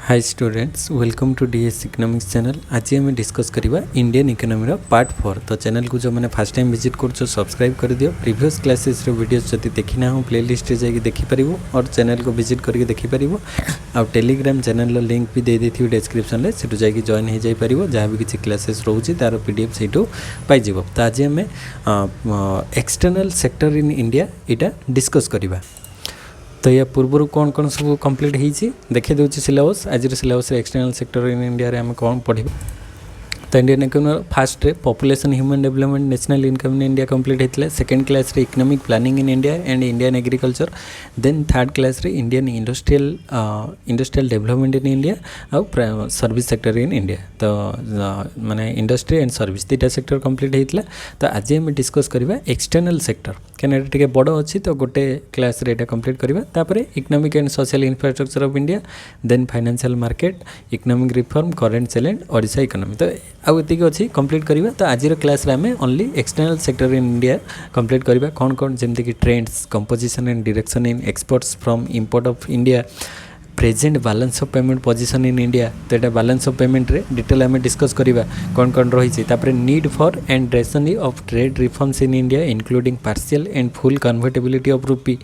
Hi students, welcome to DS economics channel. आज आम discuss करवा इंडियन इकोनॉमी पार्ट 4। तो चैनल को जो मैंने फर्स्ट टाइम विजिट कर सब्सक्राइब कर दियो। प्रीवियस क्लासेस वीडियोस जब देखना हो प्लेलिस्ट जाकि देखिपर और चैनल को विजिट करके देखिपर। आ टेलीग्राम चैनल लिंक भी दे दी डिस्क्रिप्शन में, से जाकि जॉइन हो जापर जहाँ भी किसी क्लासेस रोचे तार पीडीएफ से पाइज। तो आज आम एक्सटर्नल सेक्टर इन इंडिया यहाँ डिस्कस करवा। तो या पूर्व कौन कौन सब कंप्लीट होती देखी दूसरी सिलेबस। आज syllabus external sector in India रे आम कौन पढ़ा। तो इंडियन इकोनॉमी फास्ट रे population human development national income in India complete होता। सेकेंड क्लास रे economic planning in India and Indian agriculture. Then third class रे Indian industrial development in India और सर्विस सेक्टर इन इंडिया। तो माने industry and service दुटा sector complete होता। तो आज आम डिस्कस करवा एक्सटर्नल सेक्टर क्या टे बड़ अच्छी। तो गोटे क्लास रे कंप्लीट करवा। तापर economic and social infrastructure of India, then financial market, economic reform, current challenge, Odisha economy. तो आउ एतिक अच्छी कंप्लीट करवा। तो आज क्लास रे आम only external sector in India complete करवा। कौन कौन जमती कि trends, composition and direction in exports from import of India, present balance of payment position in India. तो यहाँ बैलेंस ऑफ पेमेंट रे डिटेल आम डिस्कस करवा कौन कौन रही। तापर need for and rationally of trade reforms in India including partial and full convertibility of रूपी,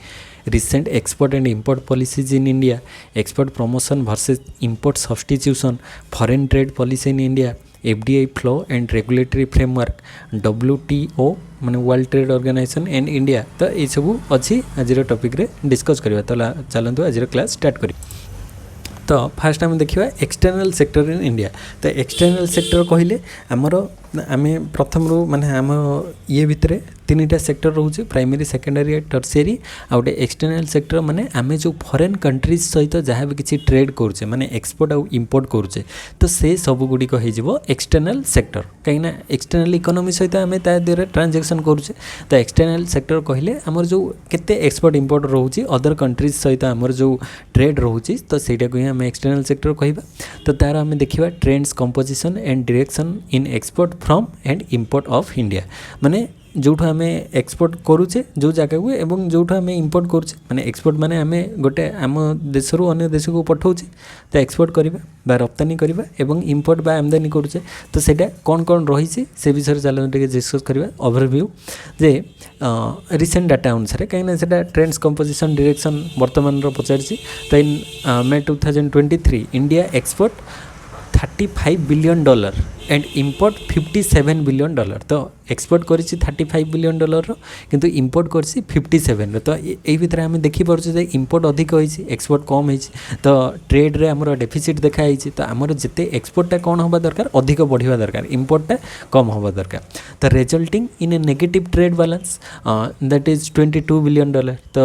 recent export and import policies in India, export promotion versus import substitution, foreign trade policy in India, FDI flow and regulatory framework, WTO माने world trade organization and India. तो ये सब अच्छी आज topic रे discuss करवा। तो चलते आज क्लास स्टार्ट करी। तो फास्ट आम देखा एक्सटर्नल सेक्टर इन इंडिया। तो एक्सटर्नल सेक्टर कहले आमर आम प्रथम रू माने आम ये भितर तीन सेक्टर रोचे, प्राइमरी, सेकेंडरी, टर्शियरी। आ गोटे एक्सटर्नल सेक्टर माने आम जो फॉरेन कंट्रीज सहित जहाँ भी किसी ट्रेड करुचे माने एक्सपोर्ट आउ इंपोर्ट करुचे, तो से सब गुड़िक हो एक्सटर्नल सेक्टर। कहीं एक्सटर्नल इकोनॉमी सहित आम तार ट्रांजेक्शन करुचे। तो एक्सटर्नल सेक्टर कहले आमर जो केते एक्सपोर्ट इंपोर्ट रोचे अदर कंट्रीज सहित आमर जो ट्रेड रोचे, तो ସେଇଟା को ही आम एक्सटर्नल सेक्टर कहवा। तो तार आम देखा trends, composition and direction in export from and import of India. माने जो आम एक्सपोर्ट करुचे जो जगह को एवं जो आम इंपोर्ट करुचे माने एक्सपोर्ट माने आम गोटे आम देश रू अन्य देश को पठाऊे। तो एक्सपोर्ट करवा बा रप्तानी करवा एवं इंपोर्ट बा आमदानी करुचे। तो ସେଇଟା कौन कौन रही से विषय चलते डिस्कस करवा ओवरव्यू जे रिसेंट डाटा अनुसार कहीं ट्रेंड्स, कंपोजिशन, डायरेक्शन वर्तमान पचारि। तो इन May 2023 India export $35 billion and import $57 billion. तो एक्सपोर्ट कर $35 बिलियन किंतु इंपोर्ट कर 57। तो यही भितर आम देखिपे इंपोर्ट अधिक होती, एक्सपोर्ट कम होती। तो ट्रेड रे आमर डेफिसिट देखाई। तो आमर जिते एक्सपोर्टा कौन होगा दरकार अधिक बढ़िया दरकार, इंपोर्टा कम होगा दरकार। तो resulting in A negative trade balance that is $22 billion. तो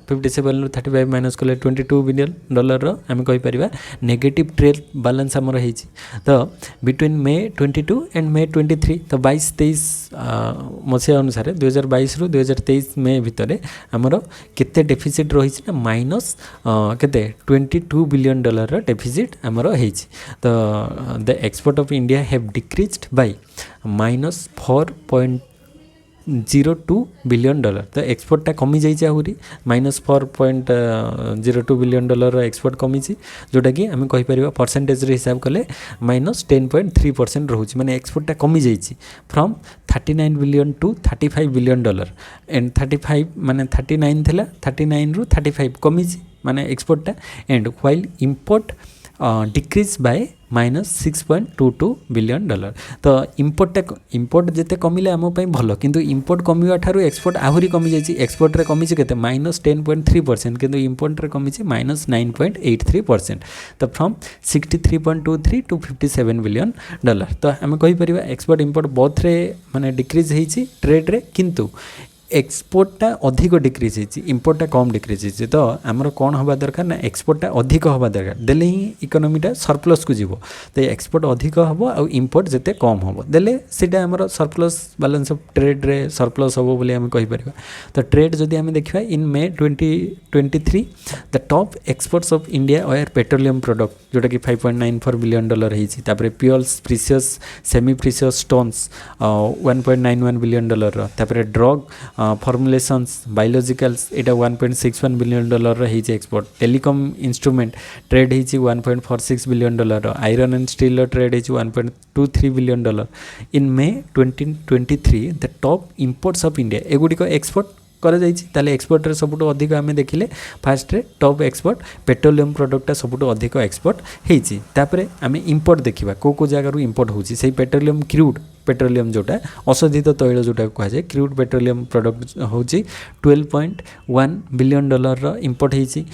57 35 माइनस कले $22 बिलियन आम कहीपर नेगेटिव ट्रेड बैलेंस आमर होती। तो बिटवीन मे 22 एंड मे 23 तो 22-23 मसीहा अनुसार 2022 रु 2023 मे भितर आमर केते डेफिसिट रही ना माइनस केते $22 बिलियन डेफिसिट आमर होती। तो the export of India have decreased bye -4.02 billion. तो एक्सपोर्टा कमी जाइए आहरी -4.02 बिलियन एक्सपोर्ट कमी, जोटा कि आम कहीपर परसेंटेज हिसाब कले -10.3% रोचे। माने एक्सपोर्टा कमी जाइए from 39 billion to 35 billion and 35 माने 39 थिला 39 रु 35 कमी माने एक्सपोर्टा and while import decrease by -6.22 billion. तो इंपोर्ट जिते कमिले आम भल, किंतु इंपोर्ट कमिवा ठारू एक्सपोर्ट आहरी कमी जाइए। एक्सपोर्ट रे कमी केते -10.3%, किंतु इंपोर्ट रे कमी -9.83%। तो फ्रॉम 63.23 टू 57 बिलियन। तो आम कहीपर एक्सपोर्ट इंपोर्ट बोथ रे माने डिक्रीज होती ट्रेड रे, किंतु एक्सपोर्टा अधिक डिक्रीज होती, इंपोर्टा कम डिक्रीज होती। तो आमर कौन हवा दरकार ना एक्सपोर्टा अधिक हवा दरकार, देले ही इकोनॉमीटा सरप्लस को जीवो। तो एक्सपोर्ट अधिक हम और इंपोर्ट जिते कम हम देले सीटा आमर सरप्लस बैलेंस ऑफ ट्रेड रे सरप्लस हम बोली आम कहीपर। तो ट्रेड जदि आम देखा in May 2023 the top exports of India और पेट्रोलियम प्रोडक्ट जोटा कि $5.94 बिलियन होती। तापर pearls, precious, semi precious stones $1.91 billion. तापर ड्रग फॉर्मुलेशंस बायोलॉजिकल्स एटा $1.61 बिलियन होइछि एक्सपोर्ट टेलीकॉम इंस्ट्रूमेंट ट्रेड होइछि $1.46 billion iron and steel trade होइछि $1.23 billion in May 2023 the top imports of India एगुडी को एक्सपोर्ट करा जाइछि ताले एक्सपोर्ट रे सबुटो अधिक आमे देखिले फास्ट रे टॉप एक्सपोर्ट पेट्रोलियम प्रोडक्ट सबुटो अधिक एक्सपोर्ट हेछि तापरे आमे इंपोर्ट देखिबा को जगह रु इंपोर्ट होछि सेही पेट्रोलियम क्रूड पेट्रोलियम जोटा अशोधित तैल जोटा कह जाए क्रूड पेट्रोलियम प्रोडक्ट होछि $12.1 बिलियन इंपोर्ट होइछि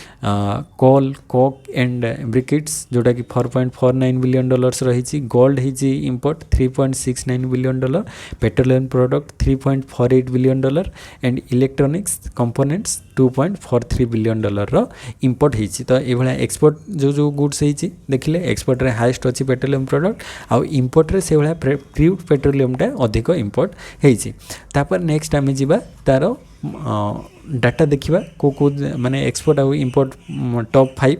कोल कोक एंड ब्रिकेट्स जोटा कि $4.49 बिलियन रही गोल्ड होइछि import $3.69 billion petroleum product $3.48 billion and electronics components $2.43 billion import होइछि तो ए भला एक्सपोर्ट जो गुड्स होइछि देखिले एक्सपोर्ट रे हाईएस्ट अछि पेट्रोलियम प्रोडक्ट आ इंपोर्ट रे से भला क्रूड पेट्रोलियम टा अधिक इंपोर्ट होइछि तापर नेक्स्ट आमे जिबा तारो डाटा देखिबा को माने एक्सपोर्ट आ इंपोर्ट टॉप 5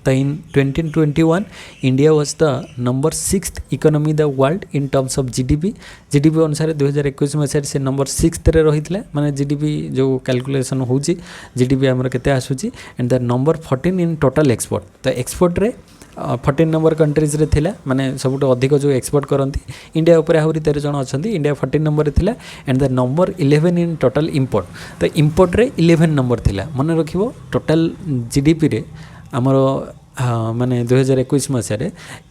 तो इन 2021 India was the number 6th economy the world in terms of GDP अनुसार 2021 मसीह से नंबर 6th रे रहितला माने जीडीपी जो कैलकुलेशन होउची जीडीपी हमर केते आसुची and the number 14 in total export तो एक्सपोर्ट रे 14 नंबर कंट्रीज रे थिला माने सबुठ अधिक जो एक्सपोर्ट करंती इंडिया ऊपर आहुरी 13 जन अछंती इंडिया 14 नंबर रे थिला and the number 11 in total import तो इंपोर्ट रे 11 नंबर थिला मन रखिबो टोटल जीडीपी रे हमर माने 2021 मसीह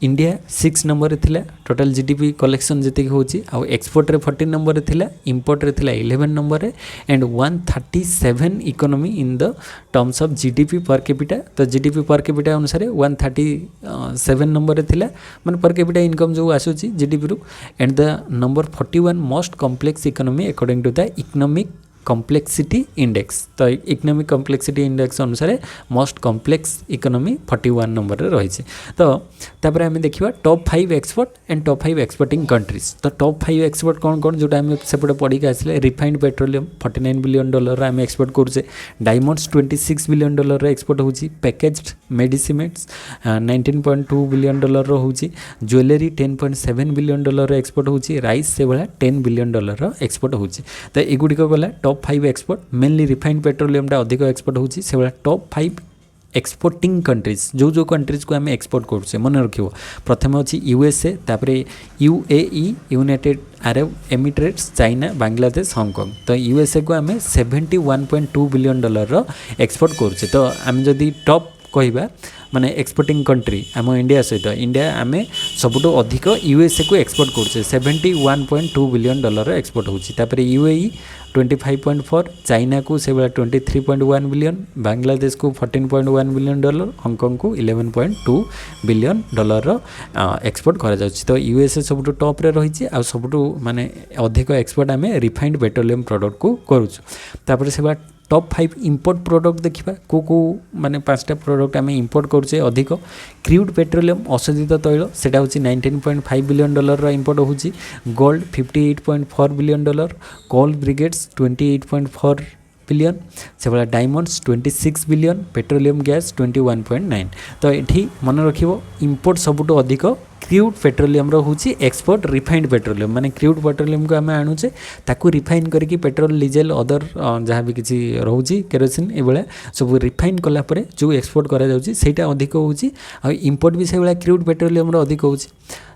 इंडिया 6 नंबर रे थिला टोटल जीडीपी कलेक्शन जति होची आ एक्सपोर्ट रे 14 नंबर रे थिला इंपोर्ट रे थिला 11 नंबर रे and 137 economy in the terms of GDP per capita तो जीडीपी पर कैपिटा अनुसार 137 नंबर रे थिला माने पर कैपिटा इनकम जो आसुची जीडीपी रु and the number 41 most complex economy according to the economic complexity index तो इकोनॉमिक कॉम्प्लेक्सिटी इंडेक्स अनुसार मोस्ट कॉम्प्लेक्स इकोनॉमी 41 नंबर रे रही तो तापर आम देखा top 5 export and top 5 exporting countries तो टॉप 5 एक्सपोर्ट कौन कौन जोटा आम सेपटे पढ़ी आसले रिफाइंड पेट्रोलियम $49 बिलियन आम एक्सपोर्ट करुचे डायमंड्स $26 बिलियन एक्सपोर्ट होची पैकेज्ड मेडिसिमेंट्स $19.2 बिलियन होची ज्वेलरी $10.7 बिलियन एक्सपोर्ट होची राइस से भाया $10 बिलियन एक्सपोर्ट होची तो एगुड़िक गला top 5 export mainly refined petroleum टा अधिक एक्सपोर्ट होची से भाया टॉप 5 एक्सपोर्टिंग कंट्रीज जो कंट्रीज को आम एक्सपोर्ट करुचे मन रखिबो प्रथम अछि यूएसए तापरे UAE United Arab Emirates China Bangladesh Hong Kong तो यूएसए को आम $71.2 बिलियन एक्सपोर्ट करुचे तो आम जदि टॉप कहवा माने एक्सपोर्टिंग कंट्री आम इंडिया सहित इंडिया आम सबुठ अधिक यूएसए को एक्सपोर्ट करुचे $71.2 बिलियन एक्सपोर्ट होची तापरे यूएई 25.4 चाइना को से 23.1 बिलियन बांग्लादेश को $14.1 बिलियन हांगकांग को $11.2 बिलियन एक्सपोर्ट करा जाउछि तो यूएसए सबुठ टॉप रे रही आ सबुठ माने अधिक एक्सपोर्ट आम रिफाइंड पेट्रोलियम प्रोडक्ट को करूछु तापर से टॉप 5 इंपोर्ट प्रोडक्ट देखा को माने 5टा प्रोडक्ट आम इंपोर्ट करुचे अधिक क्रूड पेट्रोलियम अशोधित तैल सेटा होची $19.5 बिलियन इंपोर्ट होची गोल्ड $58.4 बिलियन कोल ब्रिकेट्स $28.4 बिलियन से भाया डायमंड्स 26 बिलियन पेट्रोलियम गैस 21.9 तो ये मन रखिबो इंपोर्ट सबुठ अधिक क्रूड पेट्रोलियम होची एक्सपोर्ट रिफाइंड पेट्रोलियम माने क्रूड पेट्रोलियम को आम आणुचे ताकू रिफाइन करके पेट्रोल डीजेल अदर जहाँ भी किसी रोची केरोसिन ये सब रिफाइन कला परे जो एक्सपोर्ट करा जाउची सेटा अधिक होची आ इंपोर्ट भी से भाया क्रूड पेट्रोलियम अधिक होची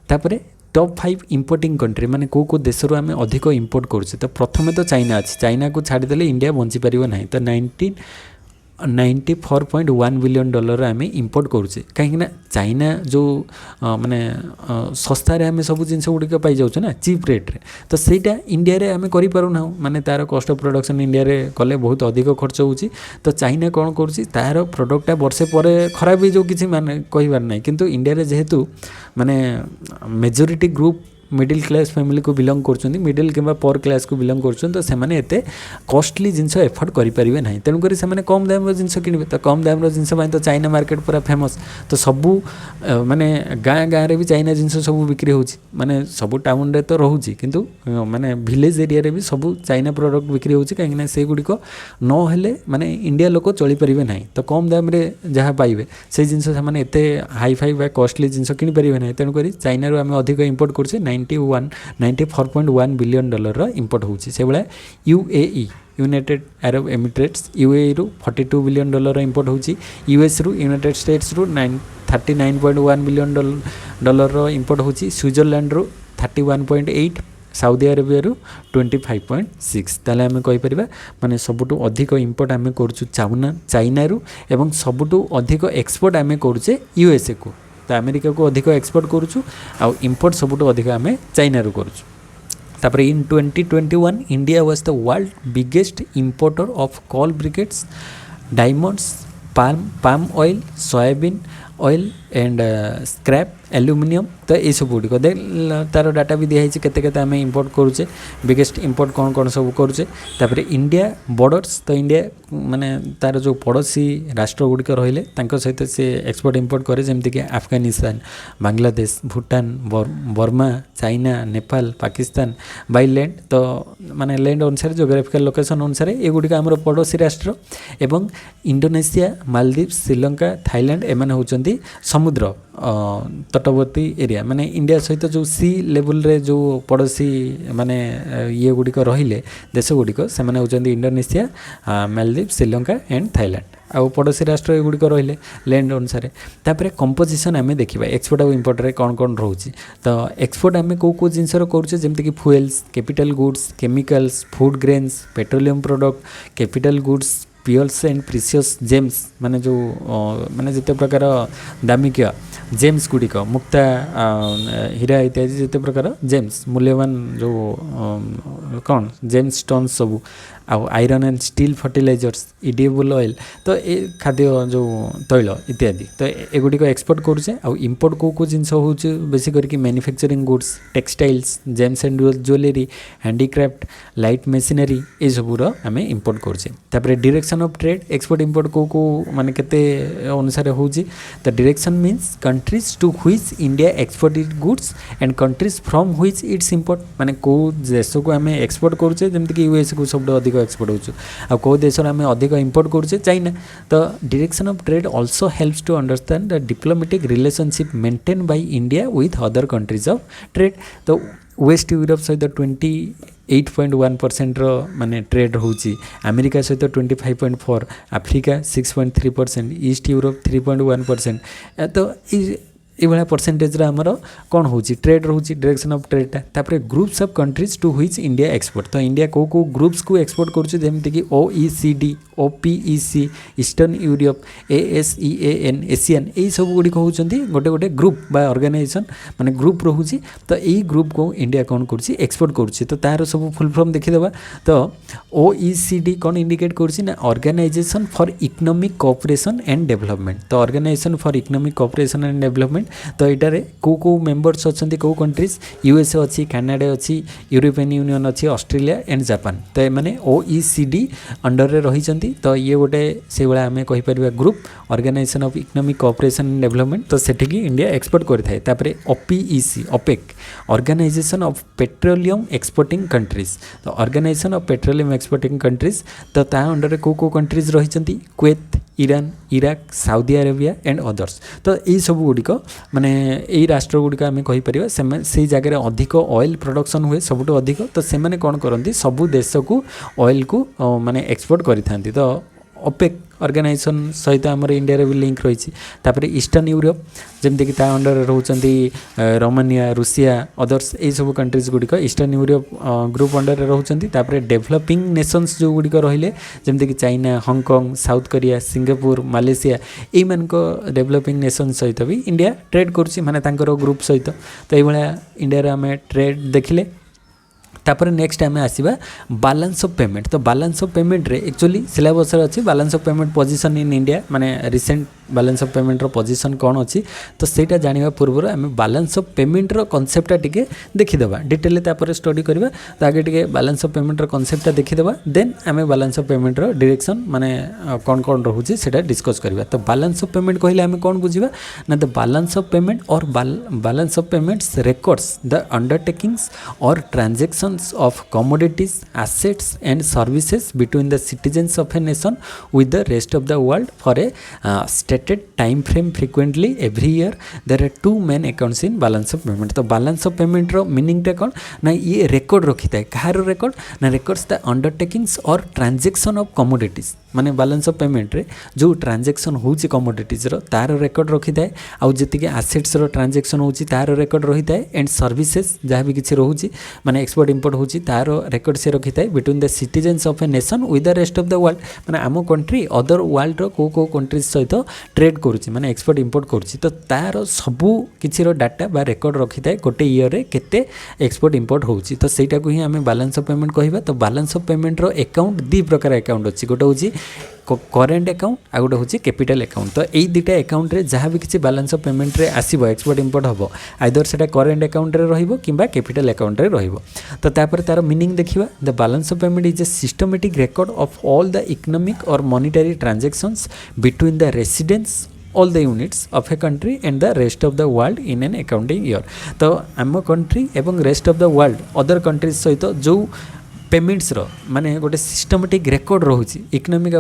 तापरे टॉप 5 इंपोर्टिंग कंट्री माने को देश रो आम अधिक इंपोर्ट करुचे तो प्रथमे तो चाइना अच्छे चाइना को छाड़देले इंडिया बंची पारिबो नाही तो $94.1 बिलियन आम इंपोर्ट करुचे कहीं चाइना जो माने सस्तार आम सब जिनस गुड़िक पाई जाऊँ ना चीप रेट्रे तो सहीटा इंडिया रे आम करूना माने तार कॉस्ट ऑफ प्रोडक्शन इंडिया रे कले बहुत अधिक खर्च होची तो चाइना कौन करुँची तार प्रोडक्टा वर्षे पर खराब हो जो किसी माने कहिबार नाही किंतु इंडिया रे जेहेतु माने majority group middle class family को बिलोंग कर मिडिल कि पर क्लास को बिलोंग कर कॉस्टली जिनस एफोर्ड करें ना तेणुक से कम दाम जिनस किणवे तो कम दाम जिनस तो चाइना मार्केट पूरा फेमस तो सबू माने गाँ गाँव में भी चाइना जिनस सब बिक्री होची माने सबू टाउन रे तो रोचे किंतु माने विलेज एरिया रे भी सब चाइना प्रोडक्ट बिक्री होची कहीं से गुड़िक नहेले माने इंडिया लोक चली पारे ना तो कम दाम रे जहाँ पाइबे से जिनस से एते हाई फाई बा कॉस्टली जिनस किनी पारे ना तेणुक चाइना रो आम अधिक इंपोर्ट कर $94.1 बिलियन इंपोर्ट होची से भाया UAE United Arab Emirates UAE रु $42 बिलियन इंपोर्ट होची यूएस रु यूनाइटेड स्टेट्स रु $39.1 बिलियन इंपोर्ट होची स्विट्जरलैंड रु 31.8 साउदी अरेबिया रु 25.6 ताले आमे कहि परिबा माने सबुटु अधिक इंपोर्ट आमे करछु चाइना रु एवं सबुटु अधिक एक्सपोर्ट आमे करछे यूएसए को तो अमेरिका को अधिक एक्सपोर्ट करूँ आ इंपोर्ट सबुठू अधिक आम चाइना रू करूँ in 2021 India was the world biggest importer of coal briquettes diamonds palm oil soybean oil and scrap aluminium तो ये सब गुड़िक तार डाटा भी दिखाई केते आम इंपोर्ट करुचे बिगेस्ट इंपोर्ट कौन कौन सब करुचे इंडिया बॉर्डर्स तो इंडिया माने तार जो पड़ोसी राष्ट्र गुड़िक रहिले सहित से एक्सपोर्ट इंपोर्ट करे जमती कि Afghanistan Bangladesh Bhutan Burma China Nepal Pakistan by land तो माने लैंड अनुसार जोग्राफिकल लोकेशन अनुसार ये गुड़िक आमर पड़ोसी राष्ट्र एवं इंडोनेशिया मालदीव श्रीलंका थाईलैंड एमाने होचंदी समुद्र तटवर्ती एरिया माने इंडिया सहित जो सी लेवल रे जो पड़ोसी माने ये गुड़िक रहिले देश गुड़िक से माने होचंदी Indonesia Maldives Sri Lanka and Thailand आउ पड़ोसी राष्ट्र ये गुड़िक रहिले लैंड अनुसार तापर कंपोजिशन आम देखा एक्सपोर्ट और इंपोर्ट रे कौन कौन रोचे तो एक्सपोर्ट आम कौ जिनस करुचे जमती कि fuels capital goods chemicals food grains petroleum product capital goods pearls and precious gems माने जो माने जिते प्रकार दामिकिया जेम्स गुड़िक मुक्ता हीरा इत्यादि जिते प्रकार जेम्स मूल्यवान जो कौन जेम्स स्टोन सबू iron and steel fertilisers edible oil तो ये खाद्य जो तैल इत्यादि तो एगुड़िक एक्सपोर्ट करुचे आ इंपोर्ट कौ जिनस हो बेसी करके manufacturing goods textiles gems and jewellery handicraft light machinery ये सबूर आम इंपोर्ट करुचे तापर direction of trade export import को माने केते अनुसार होची the direction means countries to which India exported goods and countries from which its import माने को देश को आम एक्सपोर्ट करुचे जमती कि यूएस को सब अधिक एक्सपोर्ट हो कौ देश आम अधिक इंपोर्ट करुचे चाइना तो direction of trade also helps to understand the diplomatic relationship maintain by India with other countries of trade तो वेस्ट यूरोप सहित 28.1% माने ट्रेड होची अमेरिका सहित 25.4 अफ्रीका 6.3% ईस्ट यूरोप 3.1% तो ये भाया परसेंटेज आमर कौन हो ट्रेड रोचे डायरेक्शन ऑफ ट्रेडटा तापर groups of countries to which India export तो इंडिया को ग्रुप्स को एक्सपोर्ट करुचे जमती कि OECD OPEC eastern Europe ASEAN Asian यही सब गुड़िक होती गोटे गोटे ग्रुप बा ऑर्गेनाइजेशन माने ग्रुप रोचे तो यही ग्रुप को इंडिया कौन कर एक्सपोर्ट करुचे तो तार सब फुल फॉर्म देखीदे तो OECD कौन इंडिकेट कर organisation for economic cooperation and development तो organisation for economic cooperation and development तो यहाँ को मेंबर्स अच्छा कौ कंट्रीज यूएसए अच्छी कनाडा अच्छी यूरोपियन यूनियन अच्छी ऑस्ट्रेलिया एंड जापान तो ये मैंने OECD अंडर रे रही तो ये गोटे से भाया आम कहीपर group organisation of economic cooperation and development तो सेठिकी इंडिया एक्सपोर्ट करता है OPEC OPEC organisation of petroleum exporting countries तो organisation of petroleum exporting countries तो ता अंडर रे को कंट्रीज रही Kuwait Iran Iraq Saudi Arabia and others तो यही सब गुड़िक माने यही राष्ट्र गुड़िक आम कहीपर से जगह अधिक ऑयल प्रोडक्शन हुए सबुठ अधिक तो से मैंने कौन करती सबू देश को ऑयल को माने एक्सपोर्ट करि तो ओपेक ऑर्गेनाइजेशन सहित आमर इंडिया भी लिंक रही तापर ईस्टर्न यूरोप जमती कि अंडर रोचंती रोमानिया रूसिया अदर्स यही सब कंट्रीज गुड़िक ईस्टर्न यूरोप ग्रुप अंडर रोचंती तापर डेवलपिंग नेशंस जो गुड़िक रहिले जमती कि China Hong Kong South Korea Singapore Malaysia यही मानक डेवलपिंग नेशन सहित भी इंडिया ट्रेड करुच्ची माने तांकर ग्रुप सहित तो ये इंडिया आम ट्रेड देखिले तापर नेक्स्ट आम आसवा बैलेंस ऑफ पेमेंट तो बैलेंस ऑफ पेमेंट रे एक्चुअली सिलेबस अच्छी balance of payment position in India माने रिसेंट बैलेंस ऑफ पेमेंट रो पोजीशन कौन अच्छी तो सेटा जानिबा पूर्व आम बैलेंस ऑफ पेमेंट रो कांसेप्टटा टिके देखिदेबा डिटेल तापर स्टडी करबा तो आगे टिके बैलेंस ऑफ पेमेंट रो कांसेप्टटा देखिदेबा देन आम बैलेंस ऑफ पेमेंट रो डायरेक्शन माने कौन कौन रहउची सेटा डिस्कस करबा तो बैलेंस ऑफ पेमेंट कहले आम कौन बुझिबा ना द बैलेंस ऑफ पेमेंट और balance of payments records the undertakings और transactions of commodities assets and services between the citizens of a nation with the rest of the world for a stated time frame frequently every year. There are two main accounts in balance of payment. तो balance of payment रो meaning टा कौन ना ये record रखी था कहाँ record ना records the undertakings or transaction of commodities माने balance of payment रे जो transaction होची commodities रो तार record रखी था आउ जति के assets रो transaction होची तार record रही था and services जहाँ भी किसी रोची माने export import होची तार record से रखी था between the citizens of a nation with the rest of the world माने आमो country other world रो को कंट्रीज सहित ट्रेड करुच्ची माने एक्सपोर्ट इंपोर्ट करुच्ची तो तार सबू किसी डाटा बा रेकर्ड रखी थाए गोटे इयर रे केते एक्सपोर्ट इंपोर्ट होउची तो सेटा को ही आमे बैलेंस ऑफ पेमेंट कहबा तो बैलेंस ऑफ पेमेंट रो अकाउंट दी प्रकार अकाउंट अछि गोटे होची करेंट अकाउंट आ गोटे होची कैपिटल अकाउंट तो एई दुटा अकाउंट रे जहाँ भी किसी बैलेंस ऑफ पेमेंट रे आसीबो एक्सपोर्ट इंपोर्ट हबो आइदर सेटा करेंट अकाउंट रे रहिबो किबा कैपिटल अकाउंट रे रहिबो तो तापर तार मीनिंग देखिबा the balance of payment is a systematic record of all the economic और monetary transactions between the residents all the units of a country and the rest of the world in an accounting year तो आम country एवं rest of the world other countries सहित जो payments रो माने गोटे systematic record रोची economic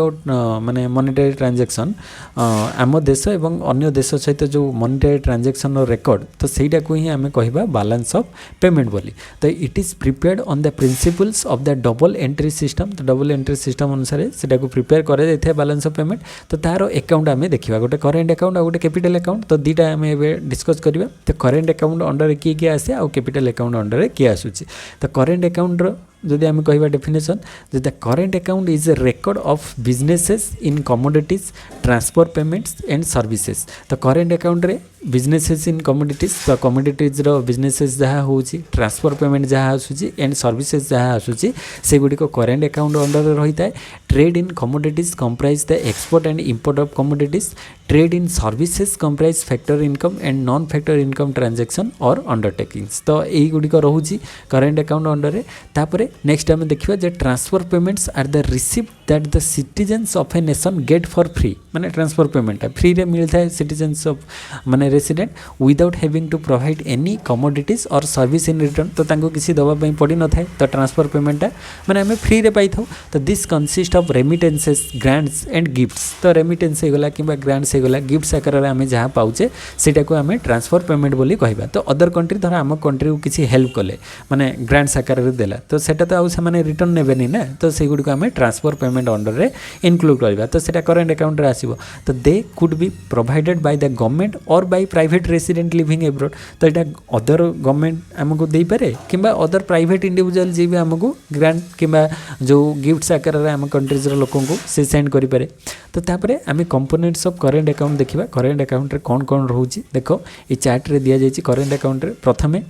माने monetary transaction आम देश एवं अन्य देश सहित जो मॉनेटरी ट्रांजैक्शन रेकर्ड तो सेटा को ही आमे कहबा बैलेंस ऑफ पेमेंट बोली तो it is prepared on the principles of the double entry system तो डबल एंट्री सिस्टम अनुसार सेटा को प्रिपेयर करे जाय बैलेंस ऑफ पेमेंट तो तार अकाउंट आमे देखिबा गोटे करेंट अकाउंट आ गोटे कैपिटल अकाउंट तो दीटा आमे एबे डिस्कस करबा तो करेंट अकाउंट अंडर किए आसे आ कैपिटल अकाउंट अंडर किए आसुची तो करेंट अकाउंट रो जदि आम कह definition the current account is a record of businesses in commodities transfer payments and services तो करेंट अकाउंट रे बिजनेसेस इन कमोडिटीज तो कमोडिटीज रो बिजनेसेस जहाँ होची ट्रांसफर पेमेंट जहाँ आसूची एंड सर्विसेज जहाँ आसूची से गुडी को करेंट अकाउंट अंडर रही है trade in commodities comprise the export and import of commodities trade in services comprise factor income and non factor income transaction और अंडरटेकिंग्स तो यही गुड़िक रोचे करेंट अकाउंट अंडर तापर नेक्स्ट आम देखा जे transfer payments are the receipt that the citizens of a nation get for free माने ट्रांसफर पेमेंट फ्री रे मिलता है सिटीजन्स ऑफ माने resident without having to provide any commodities और सर्विस इन रिटर्न तो तांको किसी दवा पड़ी न थाए तो ट्रांसफर पेमेंटा माने आम फ्री रे पाई थाउ तो this consist of remittances grants and gifts तो रेमिटेंस होगला कि ग्रांट्स होगला गिफ्ट्स आकार में आम जहाँ पाचे सेटा को आम ट्रांसफर पेमेंट बोली कहबा तो अदर कंट्री धर आम कंट्री को किसी हेल्प कले माने ग्रांट्स आकार में देला तो सेटा तो आउ से रिटर्न नेबेनी ना तो से गुडी को आम ट्रांसफर पेमेंट अंडर रे इनक्लूड करबा तो सेटा करेंट अकाउंट रे आसीबो तो they could be provided by the government और by private resident living abroad तो यहाँ अदर गवर्नमेंट आमको दे पारे किंबा अदर प्राइवेट इंडिविजुअल जी भी आमको ग्रांट किंबा जो गिफ्ट्स आकार में आम कंट्रीज लोक से सेंड करें तो तापर आम कंपोनेंट्स ऑफ करेंट अकाउंट देखा करेंट अकाउंट रे कौन कौन रोचे देख ये चार्ट रे दिया जाइए करेंट अकाउंट रे प्रथमे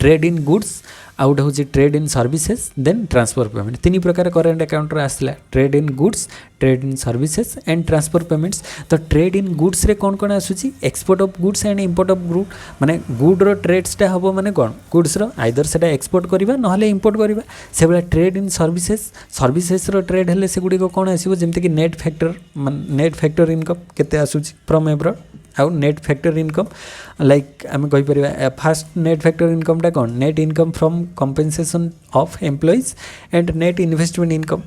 ट्रेड इन गुड्स आउ गोटे हूँ trade in services then transfer payment तीन प्रकार करेंट अकाउंट रे आसला trade in goods trade in services and transfer payments तो ट्रेड इन गुड्स रे कौन कौन आसूची export of goods and import of good माने गुड रो ट्रेड्सटा हम माने कौन गुड्स रो आइदर सेटा एक्सपोर्ट करबा नहले इंपोर्ट करबा से बेला ट्रेड इन सर्विसेज सर्विसेज रो ट्रेड हेले से गुडी को कौन आसीबो जेमते कि नेट फैक्टर इनकम केते आसूची फ्रॉम एब्रॉड आउ नेट फैक्टर इनकम लाइक आम कहीपर फास्ट नेट फैक्टर इनकम टा कौन net income from compensation of employees and net investment income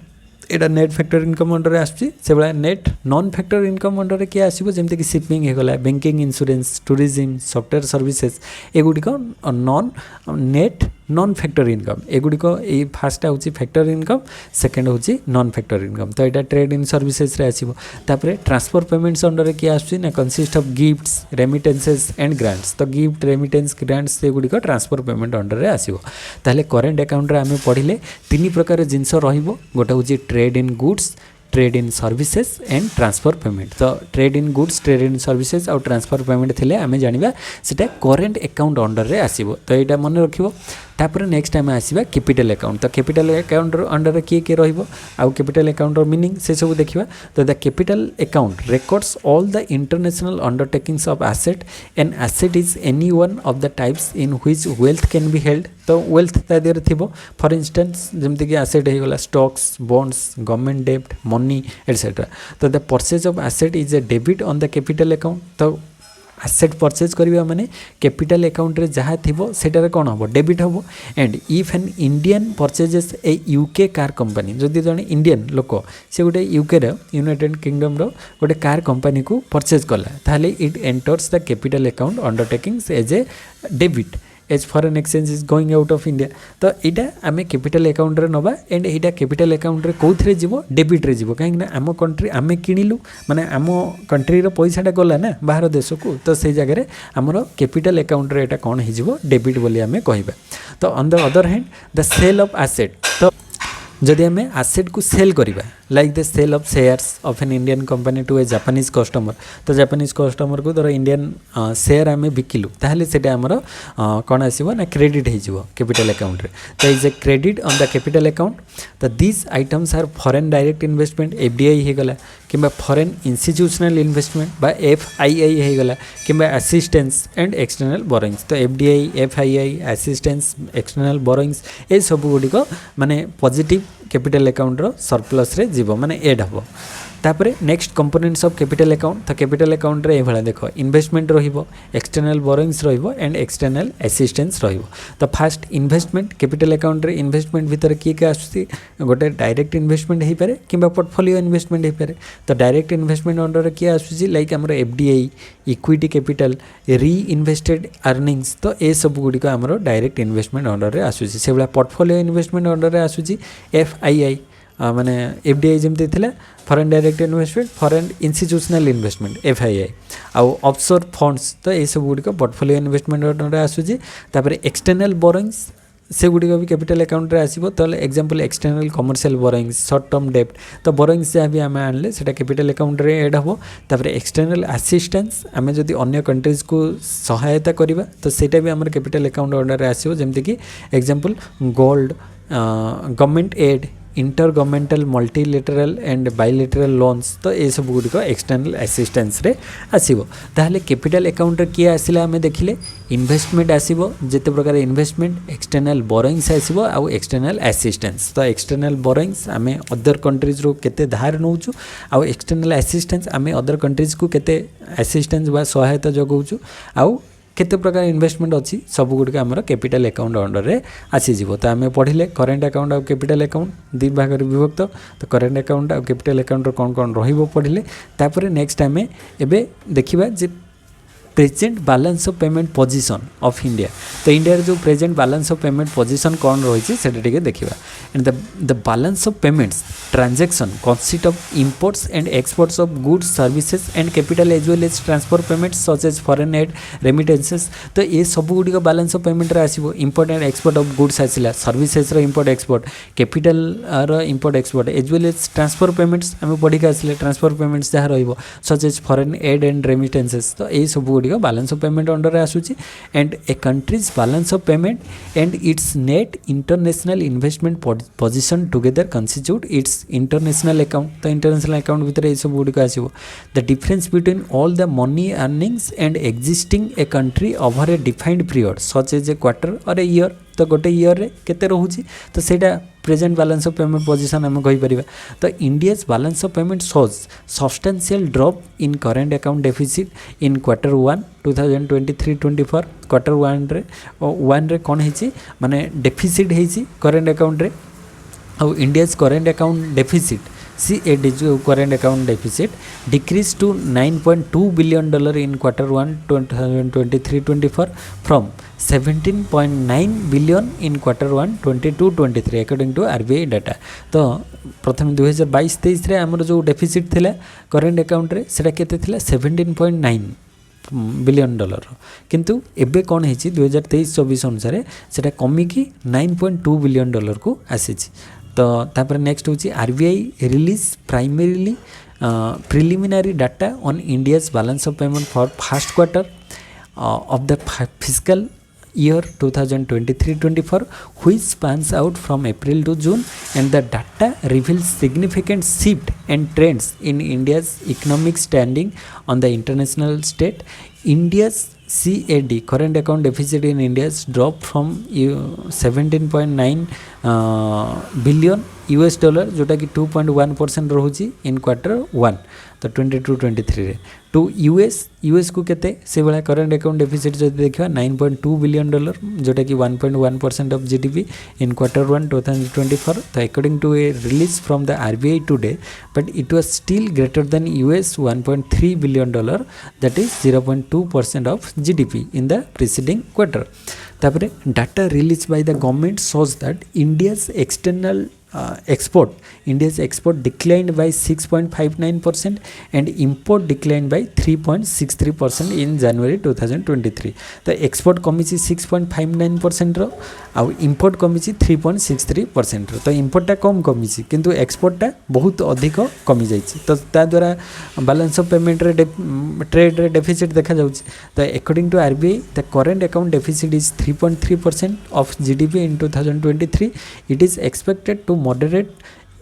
एटा नेट फैक्टर इनकम अंडर आसुची से भाया net non factor income under किए आसो जमती कि शिपिंग होगला banking insurance tourism software services एगुड़िक non net non factor income एगुड़िक ये फास्ट हूँ फैक्टर इनकम सेकेंड हूँ नॉन फैक्टर इनकम तो यहाँ ट्रेड इन सर्विसेज रे आसीबो तापर ट्रांसफर पेमेंट्स अंडर किए आसुची consist of gifts remittances and grants तो गिफ्ट रेमिटेंस ग्रांट्स एगुड़िक ट्रांसफर पेमेंट अंडर रे आसीबो ताहले करेंट अकाउंट रे आमे पढ़िले तीन प्रकार जिनस रहिबो गोटे हूँ trade in goods trade in services and transfer payment तो trade in goods trade in services और ट्रांसफर पेमेंट थिले आमे जानिबा सेटा करेंट अकाउंट अंडर रे आसीबो तो एटा मन रखिबो तापर नेक्स्ट टाइम आसीबा कैपिटल अकाउंट तो कैपिटल अकाउंट अंडर किए किए रहिबो आउ कैपिटल अकाउंट मीनिंग से सब देखिबा तो the capital account records all the international undertakings of asset and asset is any one of the types in which wealth can be held तो वेल्थ तादेर थिबो फॉर इंस्टेंस जेमति कि एसेट हेगला स्टॉक्स बॉन्ड्स गवर्नमेंट डेब्ट money etcetera तो the purchase of asset is a debit on the capital account तो asset purchase करवा माने capital account रे जहाँ थिबो सेटार कौन हम डेबिट हम and if an Indian purchases a UK car company जदि जड़े इंडियन लोक से गोटे यूके यूनाइटेड किंगडम गोटे कार कंपनी को परचेज कला ताहले it enters the capital account undertakings as a debit as foreign exchange is going out of India तो यहाँ आम कैपिटल अकाउंट रे नबा एंड यहाँ कैपिटल अकाउंट रे कौन जीवो डेबिट रे जीवो कहीं आम कंट्री आम किणिलु माने आम कंट्री रो पैसाटा गला ना बाहर देश को तो से जगह आमर कैपिटल अकाउंट रे एटा कौन हो डेबिट बोली आम कहबा तो on the other hand the sale of asset तो जदि आम एसेट को सेल करवा like the sale of shares of an Indian company to a Japanese customer तो जापानीज कस्टमर को धर इंडियन शेयर आम बिकिलु ताहले सेटा हमर कौन आसीबो ना क्रेडिट हो कैपिटल अकाउंट रे तो is a credit on the capital account तो this items are foreign direct investment FDI हो गला किंबा फॉरेन इंस्टीट्यूशनल इन्वेस्टमेंट बा एफआईआई हो गला किंबा असिस्टेंस एंड एक्सटर्नल बोरोइंग्स तो FDI FII assistance external borrowings ए सब गुडी को माने पॉजिटिव कैपिटल अकाउंट रो सरप्लस रे जीवो माने एड हबो तापरे next components of capital account तो कैपिटल अकाउंट रे एभला देखो इन्वेस्टमेंट रहिबो एक्सटर्नल बोरोइंग्स रहिबो एंड एक्सटर्नल असिस्टेंस रहिबो तो फास्ट इन्वेस्टमेंट कैपिटल अकाउंट रे इन्वेस्टमेंट भीतर के आसुची गोटे डायरेक्ट इन्वेस्टमेंट हे पारे किंबा पोर्टफोलियो इन्वेस्टमेंट हे पारे तो डायरेक्ट इन्वेस्टमेंट अंडर के आसुची लाइक हमर एफडीआई इक्विटी कैपिटल री इन्वेस्टेड अर्निंग्स तो ए सब गुडी को हमर डायरेक्ट इन्वेस्टमेंट अंडर रे आसुची से बला पोर्टफोलियो इन्वेस्टमेंट अंडर रे आसुची एफआईआई माने एफडीआई जमती थिला foreign direct investment foreign institutional investment FII आउ ऑफशोर फंड्स तो ये सब गुडी को पोर्टफोलियो इन्वेस्टमेंट अंडर आसुची तापरे एक्सटर्नल बोरोइंग्स से गुडी को भी कैपिटल अकाउंट रे आसीबो तो example external commercial borrowings short term डेब्ट तो बोरोइंग्स जहाँ भी आम आनले सेटा कैपिटल अकाउंट रे ऐड हबो तापरे एक्सटर्नल असिस्टेंस आम जदि अन्य कंट्रीज को सहायता करबा तो सेटा भी हमर कैपिटल अकाउंट अंडर रे आसीबो जेमति कि example gold government aid inter governmental multilateral and bilateral loans तो ये सब गुडी को एक्सटर्नल असिस्टेंस रे आसीबो ताहले कैपिटल अकाउंट रे किए आसिला आमे देखिले इन्वेस्टमेंट आसीबो जेते प्रकार इन्वेस्टमेंट एक्सटर्नल बोरोइंग्स आसीबो आ एक्सटर्नल असिस्टेंस तो एक्सटर्नल बोरोइंग्स आमे अदर कंट्रीज रो केते धार नउचु आ एक्सटर्नल असिस्टेंस आमे अदर कंट्रीज को केते असिस्टेंस बा सहायता जगौचु आ केते प्रकार इन्वेस्टमेंट अच्छी सब गुड आमर कैपिटल अकाउंट अंडर रे आसीजिवो तो आम पढ़िले करेंट अकाउंट और कैपिटल अकाउंट दुई भाग विभक्त तो करेंट अकाउंट और कैपिटल अकाउंट कौन कौन रहिबो पढ़िले तापर नेक्स्ट आम एबे देखिबा जे present balance of payment position of India तो इंडिया जो present balance of payment position कौन रही है देखा and the balance of payments transaction consist of imports and exports of goods services and capital as well as transfer payments such as foreign aid remittances तो ये सब गुड़ी balance of payment रे आसीबो import and export of goods आसिला services रो import export capital रो import export as well as transfer payments आम पढ़ी आसिले ट्रांसफर पेमेंट्स जहाँ रहिबो such as foreign aid and remittances तो ये सब गुड़ी बैलेंस ऑफ पेमेंट अंडर आसूची and a country's balance of payment and its net international investment position together constitute its international account तो इंटरनेशनल अकाउंट भीतर ये सब गुड़ी आसो the difference between all the money earnings and existing a country over a defined period such as a quarter or a year तो गोटे year रे केते रहूची तो सेटा present balance of payment position आम कहि परिबा तो India's balance of payment shows substantial drop in current account deficit in quarter 1 2023-24 quarter 1 रे कौन है माने डेफिसिट है करेंट अकाउंट रे और India's current account deficit CAD current account deficit decreased to $9.2 billion in quarter 1 2023-24 from $17.9 billion in quarter 1 22-23 according to RBI data तो प्रथम 2022-23 रे हमर जो डेफिसिट थिला करेंट अकाउंट रे सेटा केते थिला $17.9 बिलियन डॉलर किंतु एबे कौन है 2023-24 अनुसार सेटा कमी की $9.2 बिलियन को आसी तो तापर नेक्स्ट होची RBI release primarily preliminary data on India's balance of payment for first quarter of the physical year 2023-24 which spans out from April to June and the data reveals significant shift and trends in India's economic standing on the international stage. India's CAD current account deficit in India's dropped from $17.9 billion US dollar जोटा कि 2.1% रहुची इन quarter 1 तो 22-23 रे to US को केते से वाला current account deficit जब देखा $9.2 बिलियन जोटा कि 1.1% ऑफ जीडीपी इन Q1 2024 तो according to a release from the RBI today but it was still greater than US $1.3 billion that is 0.2% of GDP in the preceding quarter तापरे data release by the government shows that India's external India's export declined by 6.59% and import declined by 3.63% in January 2023 तो export कमी 6.59% आउ import कमी 3.63% तो इंपोर्टा कम कमी किंतु एक्सपोर्टा बहुत अधिक कमी जाइए तो ता द्वारा बैलेंस ऑफ पेमेंट रे ट्रेड रे डेफिसिट देखा जाउछि तो according to RBI the current account deficit is 3.3% of GDP in 2023 it is expected to moderate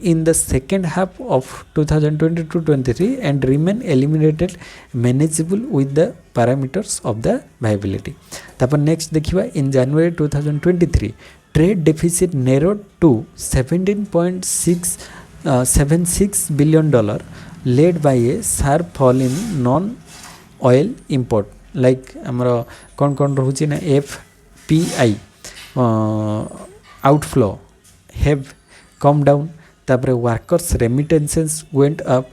in the second half of 2022-23 and remain eliminated manageable with the parameters of the viability. तापर next देखिवा in January 2023 trade deficit narrowed to $17.76 billion led by a sharp fall in non-oil import like हमरो कौन रहूची ना FPI outflow have come down तापर workers remittances went up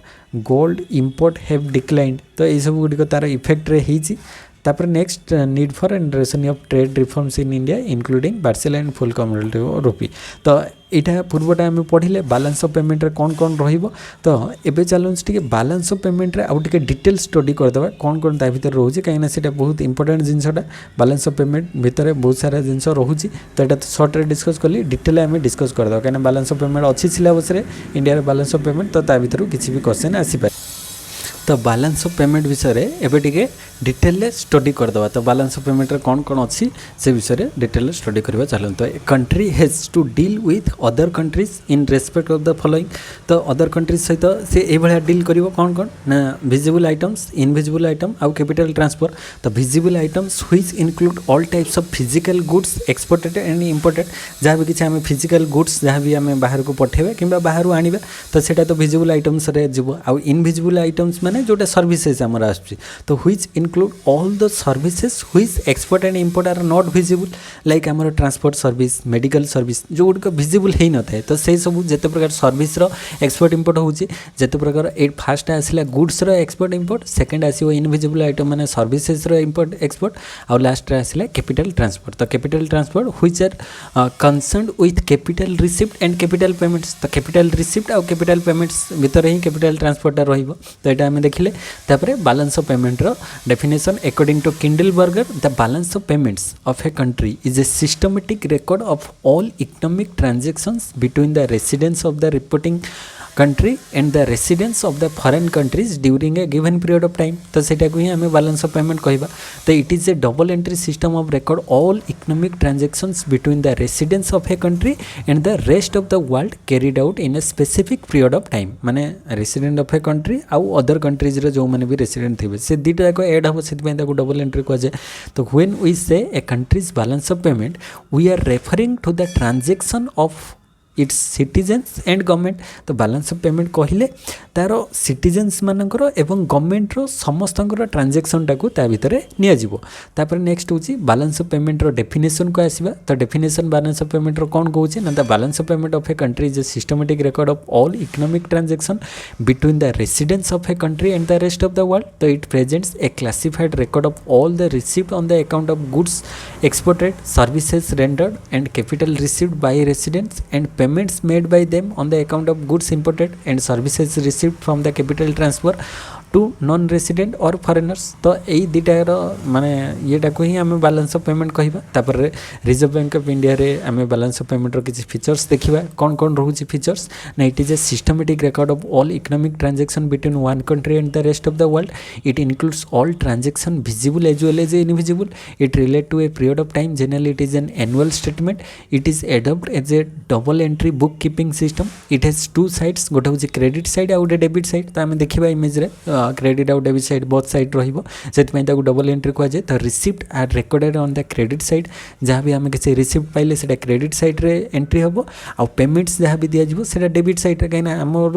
gold import have declined तो ये सब गुड़ी तार इफेक्ट रे ही तापर नेक्स्ट नीड फॉर एंड्रेसन of trade reforms in India including partial and full community rupee तो यहाँ पूर्वटा आम पढ़ले बैलेंस ऑफ पेमेंट रे कौन रहिबो तो एबे चलूँ टे बैलेंस ऑफ पेमेंट रे आउ टे डिटेल स्टडी करदे कौन ता भीतर रोचे कहीं से बहुत इंपोर्टेंट जिनसटा बैलेंस ऑफ पेमेंट भितर बहुत सारा जिनस रोचे तो यहाँ तो सर्ट रे डिस्कस कली डिटेल आम डिस्कस करदे कहीं बैलेंस ऑफ पेमेंट अच्छी सिलेबस रे इंडिया बैलेंस ऑफ पेमेंट तो ता भीतर किसी भी क्वेश्चन आसीपारे तो बैलेंस ऑफ पेमेंट विषय एबे टिके डिटेल स्टडी करदवा तो बैलेंस ऑफ पेमेंट रे कौन अच्छी से विषय डिटेल स्टडी करवा चलते तो country has to deal with other countries in respect of the following तो अदर कंट्रीज सहित से ये भाया डील करिवो कौन ना विजिबल आइटम्स इनविजिबल आइटम आउ कैपिटल ट्रांसफर तो visible items which include all types of physical goods exported and imported जहाँ भी किसी आम फिजिकल गुड्स जहाँ भी आम बाहर को पठेबा कि बाहर आनिबा तो सेटा तो विजिबल आइटम्स रे जीवो आउ इनविजिबल आइटम्स माने जोटा सर्विसेज आमर आसुची तो which include all the services which export and import are not visible like आमर ट्रांसपोर्ट सर्विस मेडिकल सर्विस जो गुड़िक विजिबल हो न था तो से सब जिते प्रकार सर्विस एक्सपोर्ट इंपोर्ट होची जिते प्रकार ए फास्ट आसला गुड्स एक्सपोर्ट इंपोर्ट सेकेंड आसो इनविजिबल आइटम माने सर्विसेज इंपोर्ट एक्सपोर्ट आउ लास्ट आसला कैपिटल ट्रांसपोर्ट तो capital transport which are concerned with capital receipt and capital payments तो कैपिटल रिसिप्ट आउ कैपिटल पेमेंट्स भितर ही कैपिटल ट्रांसपोर्ट रहिबो तो यहाँ आम देखिले तापरे बैलेंस ऑफ पेमेंट रो definition according to Kindleberger the balance of payments of a country is a systematic record of all economic transactions between the residents of the reporting country and the residents of the foreign countries during a given period of time तो सेटा को ही हमें balance of payment कहबा तो it is A double entry system of record all economic transactions between the residents of a country and the rest of the world carried out in a specific period of time माने resident of a country आउ other countries रे जो माने भी resident थिबे से दुटा जाक add हो से डबल एंट्री कह जाए तो when we say a country's balance of payment we are referring to the transaction of its citizens and government तो बैलेंस ऑफ पेमेंट कहले तार सिटीजन्स मानकर एवं गवर्नमेंट रो समस्तंकर ट्रांजैक्शन टाको ता भितर निया जिवो तापर नेक्स्ट होची बैलेंस ऑफ पेमेंट रो डेफिनेशन को आसीबा तो डेफिनेशन बैलेंस ऑफ पेमेंट रो कोन कहूची ना the balance of payment of a country is a systematic record of all economic transaction between the residents of a country and the rest of the world तो it presents a classified record of all the received on the account of goods exported services rendered and capital received by residents and payments made by them on the account of goods imported and services received from the capital transfer to non-resident or foreigners तो यही दुटार माने येटा को ही आम balance of payment कहबा तापर reserve bank of India रे आम balance of payment रो किसी फीचर्स देखिबा कौन रोची फीचर्स ना it is a systematic record of all economic transaction between one country and the rest of the world it includes all transaction visible as well as invisible it relate to a period of time generally it is an annual statement it is adopt as a double entry book keeping system it has two sides गोटे हूँ credit side आ गोटे debit side तो आम देखा image रे credit आउ debit side both side रहिबो सेति ताको डबल एंट्री कह जाए। तो receipt are recorded on the credit side जहाँ भी आम किसी रिसिप्ट पाइले सेटा क्रेडिट साइड रे एंट्री हम आउ पेमेंट्स जहाँ भी दिज्व से डेबिट साइड रे कहीं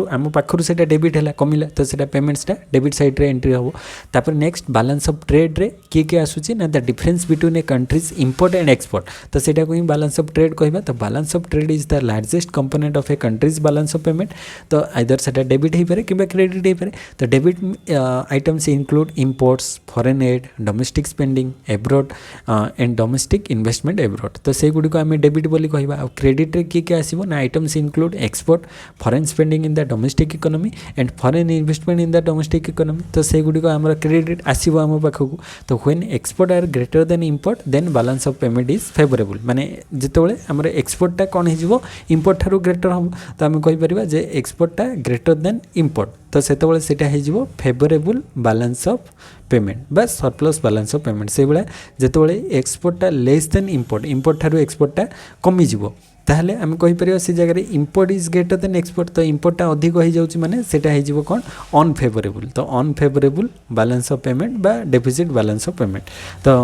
आम पाखर से डेबिट है कमिला तो से पेमेंट्सटा डेबिट साइड रे एंट्री हम। तापर नेक्स्ट बैलेंस ऑफ ट्रेड रे किए आसूची ना the difference between A countries import and export तो सेटा को ही बैलेंस ऑफ ट्रेड कहबा। तो balance of trade is the largest component of a country's balance of payment तो आइदर सेटा डेबिट हो पारे कि क्रेडिट हो पारे। तो debit items include imports foreign add domestic spending abroad and domestic investment abroad तो से गुडी को आम डेबिट बोली कहबा। आ क्रेडिट रे किए आसीबो ना items include export foreign spending in the domestic economy and foreign investment in the domestic economy तो से गुडी को आमर क्रेडिट आसीबो आम पाखकू। तो when export are greater than import then balance of payment is favourable माने जितेबाला आमर एक्सपोर्टा कौन हो इंपोर्ट ठारू ग्रेटर हम तो आम कहीपर जे एक्सपोर्टा ग्रेटर देन इंपोर्ट तो सेतबेले सेटा हो फेवरेबल बैलेंस ऑफ पेमेंट बा सरप्लस बैलेंस ऑफ पेमेंट से भाया जितेबाला एक्सपोर्टा लेस देन इंपोर्ट इंपोर्ट ठारू एक्सपोर्टा कमिजिवो ताहले आम कहीपर से जगह import is greater than export तो इंपोर्टा अधिक हो जाऊँगी माने सेटा हो कौन अनफेवरेबल तो अनफेवरेबल बैलेंस ऑफ पेमेंट बा डेफिसिट बैलेंस ऑफ पेमेंट तो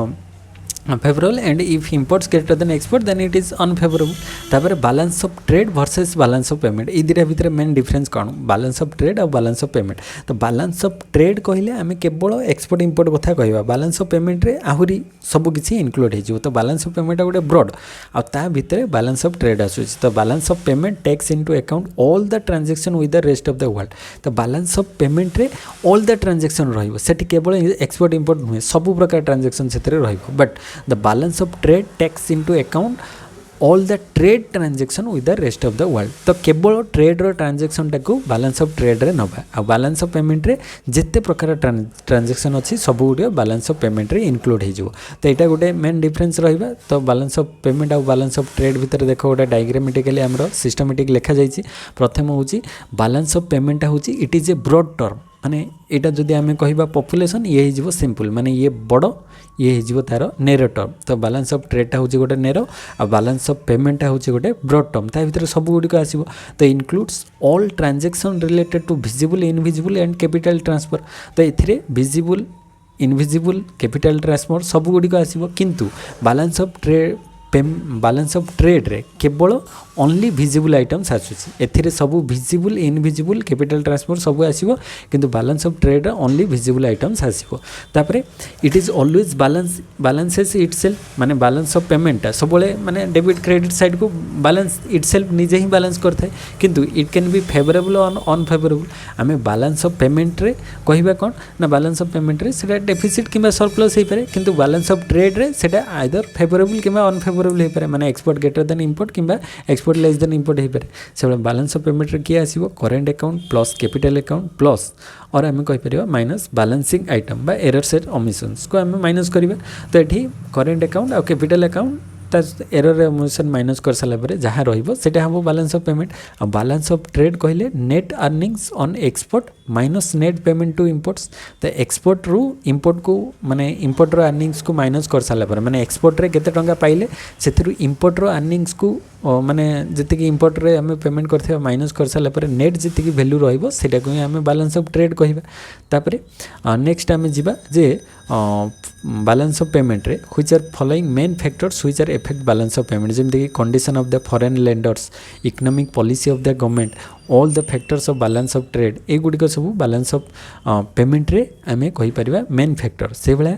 favourable and if imports greater than export then it is unfavourable. तापर balance of trade versus balance of payment ये दुटा भितर मेन डिफरेंस कौन बैलेंस ऑफ ट्रेड और balance of payment. तो balance of trade कहले आम केवल एक्सपोर्ट इंपोर्ट कथा कहवा बैलेंस ऑफ पेमेंट रे आहुरी सब किसी इनक्लूड हो तो बैलेंस ऑफ पेमेंट गोटे ब्रॉड आ भितर बैलेंस ऑफ ट्रेड आसूँ तो balance of payment takes into account all the transaction with the rest of the world. तो बैलेंस ऑफ पेमेंट रे ऑल द ट्रांजैक्शन रहिबो सेठी केवल एक्सपोर्ट इंपोर्ट नुहे सब प्रकार ट्रांजैक्शन सेतरे रहिबो but the balance of trade takes into account all the trade transaction with the rest of the world। तो केवल ट्रेड रो ट्रांजैक्शन टाको बैलेंस ऑफ ट्रेड रे नबा आ बैलेंस ऑफ पेमेंट रे जिते प्रकार ट्रांजैक्शन अच्छी सब गुटे बैलेंस ऑफ पेमेंट रे इंक्लूड हो तो यहाँ गोटे मेन डिफरेंस रहा। तो बैलेंस ऑफ पेमेंट और बैलेंस ऑफ ट्रेड भितर देख गोटे डायग्रामेटिकली आमर सिस्टमेटिक लिखा जाइए। प्रथम हूँ बैलेंस ऑफ पेमेंट हूँ it is a broad term माने यहाँ जदि आम कह पॉपुलेशन ये हो सिंपल माने ये बड़ ये हो तार नेरो टर्म। तो बैलेंस ऑफ ट्रेडटा हूँ गोटे नेरो आ बैलेंस ऑफ पेमेंटा हूँ गोटे ब्रॉड टर्म ता भीतर सब गुड़िक आसो तो includes all transaction related to visible invisible and capital transfer. तो ये विजिबल इनविजिबल कैपिटल ट्रांसफर सब गुड़िक आसो किंतु balance of trade balance of trade रे केवल ओनली विजिबल आइटम्स आसूसी एथिरे सब विजिबल इनविजिबल कैपिटल ट्रांसफर सब आसीबो किंतु बैलेंस ऑफ ट्रेड रे ओनली विजिबल आइटम्स आसीबो। तापरे it is always balances itself माने बैलेंस ऑफ पेमेंट सब माने डेबिट क्रेडिट साइड को बैलेंस इटसेल्फ निजे ही बैलेंस करथाय किंतु इट कैन बी फेवरेबल और अनफेवरेबल। आमे बैलेंस ऑफ पेमेंट रे कहबा कोन ना बैलेंस ऑफ पेमेंट रे सेटा डेफिसिट किबा सरप्लस हे पारे किंतु बैलेंस ऑफ ट्रेड रे सेटा आइदर फेवरेबल किबा अनफेवरेबल हो पारे माने एक्सपोर्ट ग्रेटर देन इंपोर्ट किबा एक्सपोर्ट लेस देन इंपोर्ट हो पारे। से बैलेंस ऑफ पेमेंट रे किए आसीबो current account plus capital account plus और आम कहीपर माइनस बैलेंसिंग आइटम बा एरर सेट ओमिशंस को आम माइनस करवा। तो ये करेंट अकाउंट और capital account error omission minus कर सारापर जहाँ रोटा हम बैलेंस ऑफ पेमेंट। और बैलेंस ऑफ ट्रेड कहले net earnings on export minus net payment to imports. तो एक्सपोर्ट रु इंपोर्ट को माने इंपोर्ट रो अर्निंग्स को माइनस कर सारापर माने एक्सपोर्ट रे केते टंका पाइले से इंपोर्ट रो अर्निंग्स को माने जी इंपोर्ट रे आम पेमेंट करथिबा माइनस कर सारापर नेट जी वैल्यू रहिबो सेटा को आम बैलेंस ऑफ ट्रेड कहबा। तापरे नेक्स्ट आम जिबा जे बैलेंस ऑफ पेमेंट रे which are following main factors which are effect balance of payment जेमति कि condition of the foreign lenders economic policy of the government all the factors of balance of trade ए गुडिक सब balance of payment रे आमे कहि परिबा main factor से भला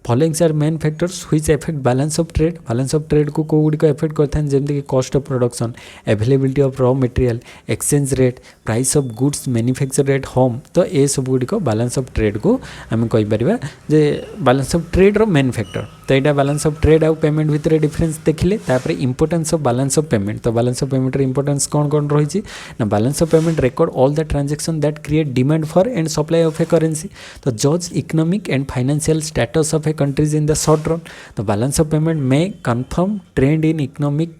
followings are main factors which effect balance of trade को गुडिक इफेक्ट करथान जेमति कि cost of production availability of raw material exchange rate price of goods manufacture at home. तो ये सब गुडिक बैलेंस ऑफ ट्रेड को आम कहि परिबा जे बैलेंस ऑफ ट्रेड रो मेन फैक्टर। तो यहाँ बैलेंस ऑफ ट्रेड आउ पेमेंट भितर डिफरेंस देखिले। तापर importance of balance of payment. तो बैलेंस ऑफ पेमेंट इंपोर्टेंस कौन कौन रही ना balance of payment record all the transaction that create demand for and supply of a currency. तो जज economic and financial status of a country's in the short run. तो balance of payment में confirm trend in economic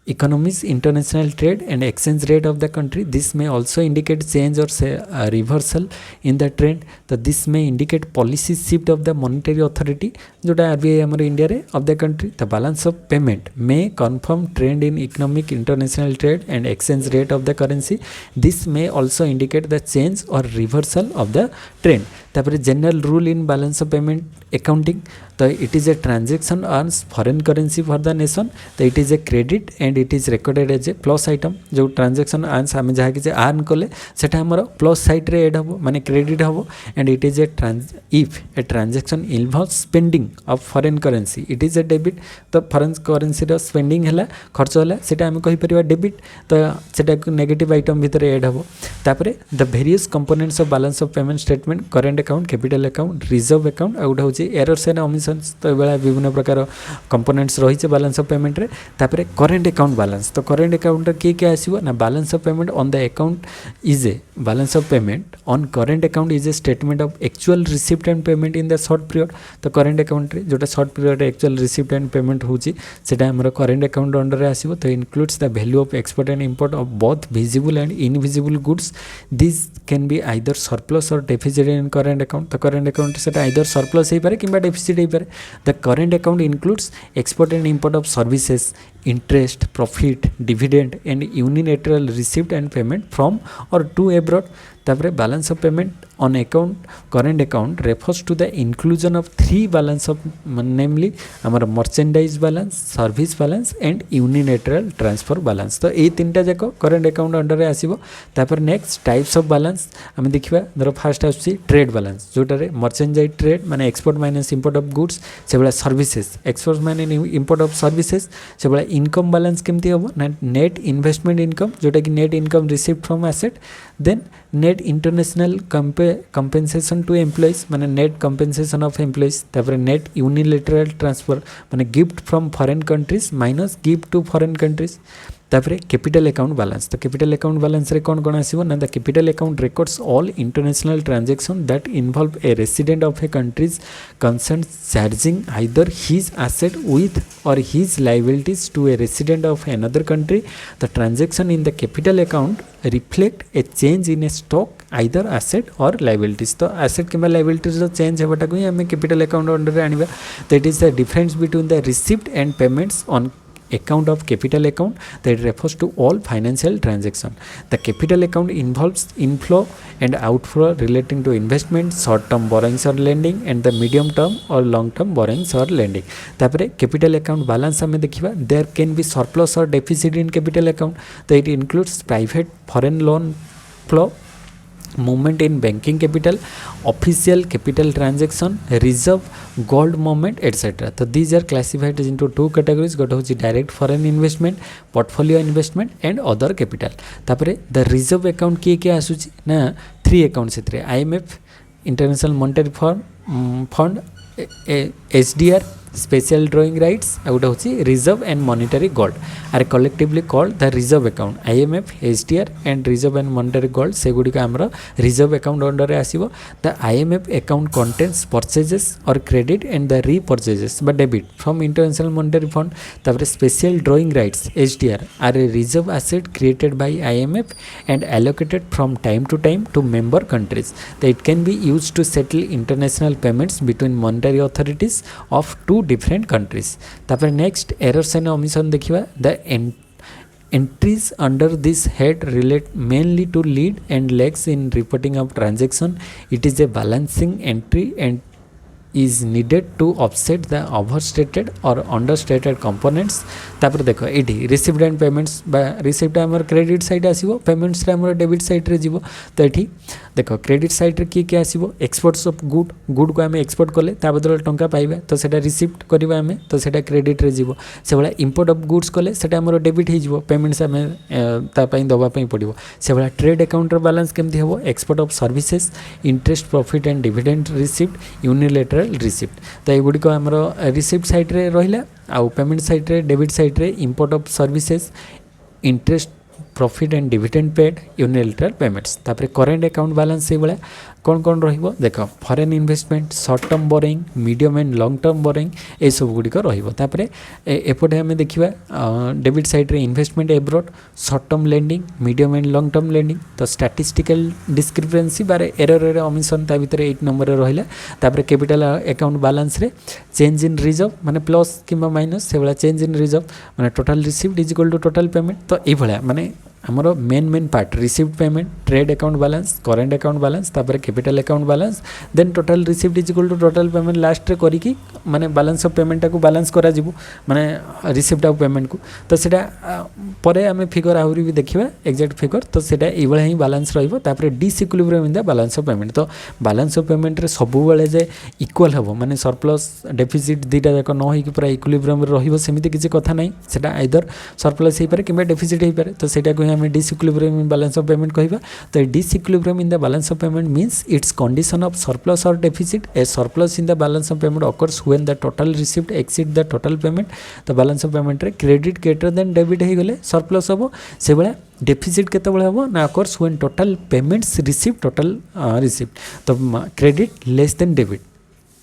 economies, international trade and exchange rate of the country. This may also indicate change or say reversal in the trend. So this may indicate policy shift of the monetary authority जोटा RBI हमर India रे of the country. The balance of payment may confirm trend in economic, international trade and exchange rate of the currency. This may also indicate the change or reversal of the trend. तापर general rule in balance of payment accounting, तो it is a transaction earns foreign currency for the nation, तो it is a credit and it is recorded as a plus item. जो transaction earns आम जहाँ कि earn कले सेटा हमर plus side रे ऐड हबो माने क्रेडिट हबो and it is a if a transaction involves spending of foreign currency it is a debit. तो foreign currency रो spending हला खर्च हला सेटा हम कहि परिबा डेबिट, तो सेटा नेगेटिव आइटम भीतर ऐड हबो. तापरे the various components of balance of payment statement, current account, capital account, reserve account out होची एरर्स एंड ओमिशंस. तो बेला विभिन्न प्रकार कंपोनेंट्स रही है बैलेंस ऑफ पेमेंट रे. तापरे करेंट अकाउंट बैलेंस, तो करेंट अकाउंट के क्या आसीबो ना balance of payment on the account is a balance of payment on current account is a statement of actual receipt and payment in the short period. तो current account रे जोटा short period actual receipt and payment होची सेटा हमर current account under रे आसीबो. तो includes the value of export and import of both visible and invisible goods. This can be either surplus or deficit in current account. तो current account सेटा either surplus हो पारे किंबा डेफिसिट हो पारे. The current account includes export and import of services, interest, profit, dividend and unilateral receipt and payment from or to abroad. तापर balance of payment on account current account refers to the inclusion of three balance of namely हमारा merchandise balance, service balance and unilateral transfer balance. तो ये तीनटा जाक current account under रे आसीबो. तापर next types of balance हम देखिबा. धर फर्स्ट आसी trade balance जोटा रे merchandise trade माने export minus import of goods, से बला services export माने import of services, से बला income balance केमती होबो ना net investment income जोटा कि net income received from asset, then net international compensation to employees माने net compensation of employees. तापर net unilateral transfer माने gift from foreign countries minus gift to foreign countries. तापर capital account balance, तो capital account balance रे कौन कौन आसीबो ना the capital account records all international transaction that involve a resident of a country's concern charging either his asset with or his liabilities to a resident of another country. The transaction in the capital account reflect a change in a stock either asset or liabilities. तो asset किंबा liabilities रो change हेबाटा को ही हमें capital account under रे आनिबा. That is the difference between the received and payments on account of capital account that refers to all financial transaction. The capital account involves inflow and outflow relating to investment, short term borrowings or lending and the medium term or long term borrowings or lending. तापरे capital account balance हमें देखिबा. There can be surplus or deficit in capital account. So it includes private foreign loan flow, movement in banking capital, official capital transaction, reserve, gold movement, etc. So these are classified into two categories. Got होची direct foreign investment, portfolio investment and other capital. तापरे the reserve account किए आसुची ना 3 accounts से IMF, International Monetary Fund, HDR, special drawing rights, out होची reserve and monetary gold are collectively called the reserve account. IMF, HDR and reserve and monetary gold से गुडी का हमरो reserve account under रे आसीबो. The IMF account contains purchases or credit and the repurchases but debit from International Monetary Fund. तापर special drawing rights HDR are a reserve asset created by IMF and allocated from time to time to member countries. That it can be used to settle international payments between monetary authorities of two different countries. तापर next errors and omission देखिबा. The entries under this head relate mainly to lead and lags in reporting of transaction. It is a balancing entry and is needed to offset the overstated or understated components. तापर देखो एठी received and payments बा received हमर credit side आसीबो, payments रे हमर debit side रे जीवो. तो एठी देखो क्रेडिट साइड रे की आसीबो एक्सपोर्ट्स ऑफ गुड को हमें एक्सपोर्ट कले ता बदल टंका पाइबा तो सेटा रिसीव्ड करबा हमें तो सेटा क्रेडिट रे जीवो. से बला इंपोर्ट ऑफ गुड्स कले सेटा हमर डेबिट हे जीवो, पेमेंट्स हमें ता पई दबा पई पड़िबो. से बला ट्रेड अकाउंट रो बैलेंस केमथि हेबो export of services, interest, profit and dividend received, unilateral receipt. तो एगुडी को हमरो रिसीप्ट साइड रे रहिला आउ पेमेंट साइड रे डेबिट साइड रे import of services, interest, profit and dividend paid, unilateral payments. तापर करेंट अकाउंट बैलेंस से बला कौन कौन रहिबो देख foreign investment short term borrowing medium and long term borrowing ए सब गुड़िक रपटे एपटे आम देखा डेबिट साइड रे investment abroad short term lending medium and long term lending तो स्टैटिस्टिकल डिस्क्रिपेंसी बारे एरर ओमिशन ता भीतर 8 नंबर रे रहिला तापर कैपिटल अकाउंट बैलेंस रे चेंज इन रिजर्व माने प्लस किंबा माइनस से भाया चेंज इन रिजर्व माने total received is equal to total payment तो ये भाया माने आमर main part received payment trade account balance current account balance तापर capital account balance then total received is equal to total payment last रे करिकी माने बैलेंस ऑफ पेमेंट को बैलेंस करा जिवो माने रिसीव्ड ऑफ पेमेंट को तो सेटा परे आमे फिगर आहुरी भी देखिबा एग्जैक्ट फिगर तो सेटा ए बळे ही बैलेंस रहइबो तापर disequilibrium in the balance of payment तो बैलेंस ऑफ पेमेंट रे सब बेले जे इक्वल हबो माने सरप्लस डेफिसिट दीटा जाक न होई कि पूरा इक्विलिब्रियम रे रहिबो सेमिति किछि कथा नै सेटा आइदर सरप्लस हे पारे किबा डेफिसिट हे पारे तो सेटा को हमें disequilibrium in balance of payment कहबा तो disequilibrium in the balance of payment means its condition of surplus or deficit a surplus in the balance of payment occurs when the total received exceed the total payment तो balance of payment रे credit greater than debit हे गले surplus हबो से बळे deficit केते बळे हबो ना occurs when total payments received total received तो credit less than debit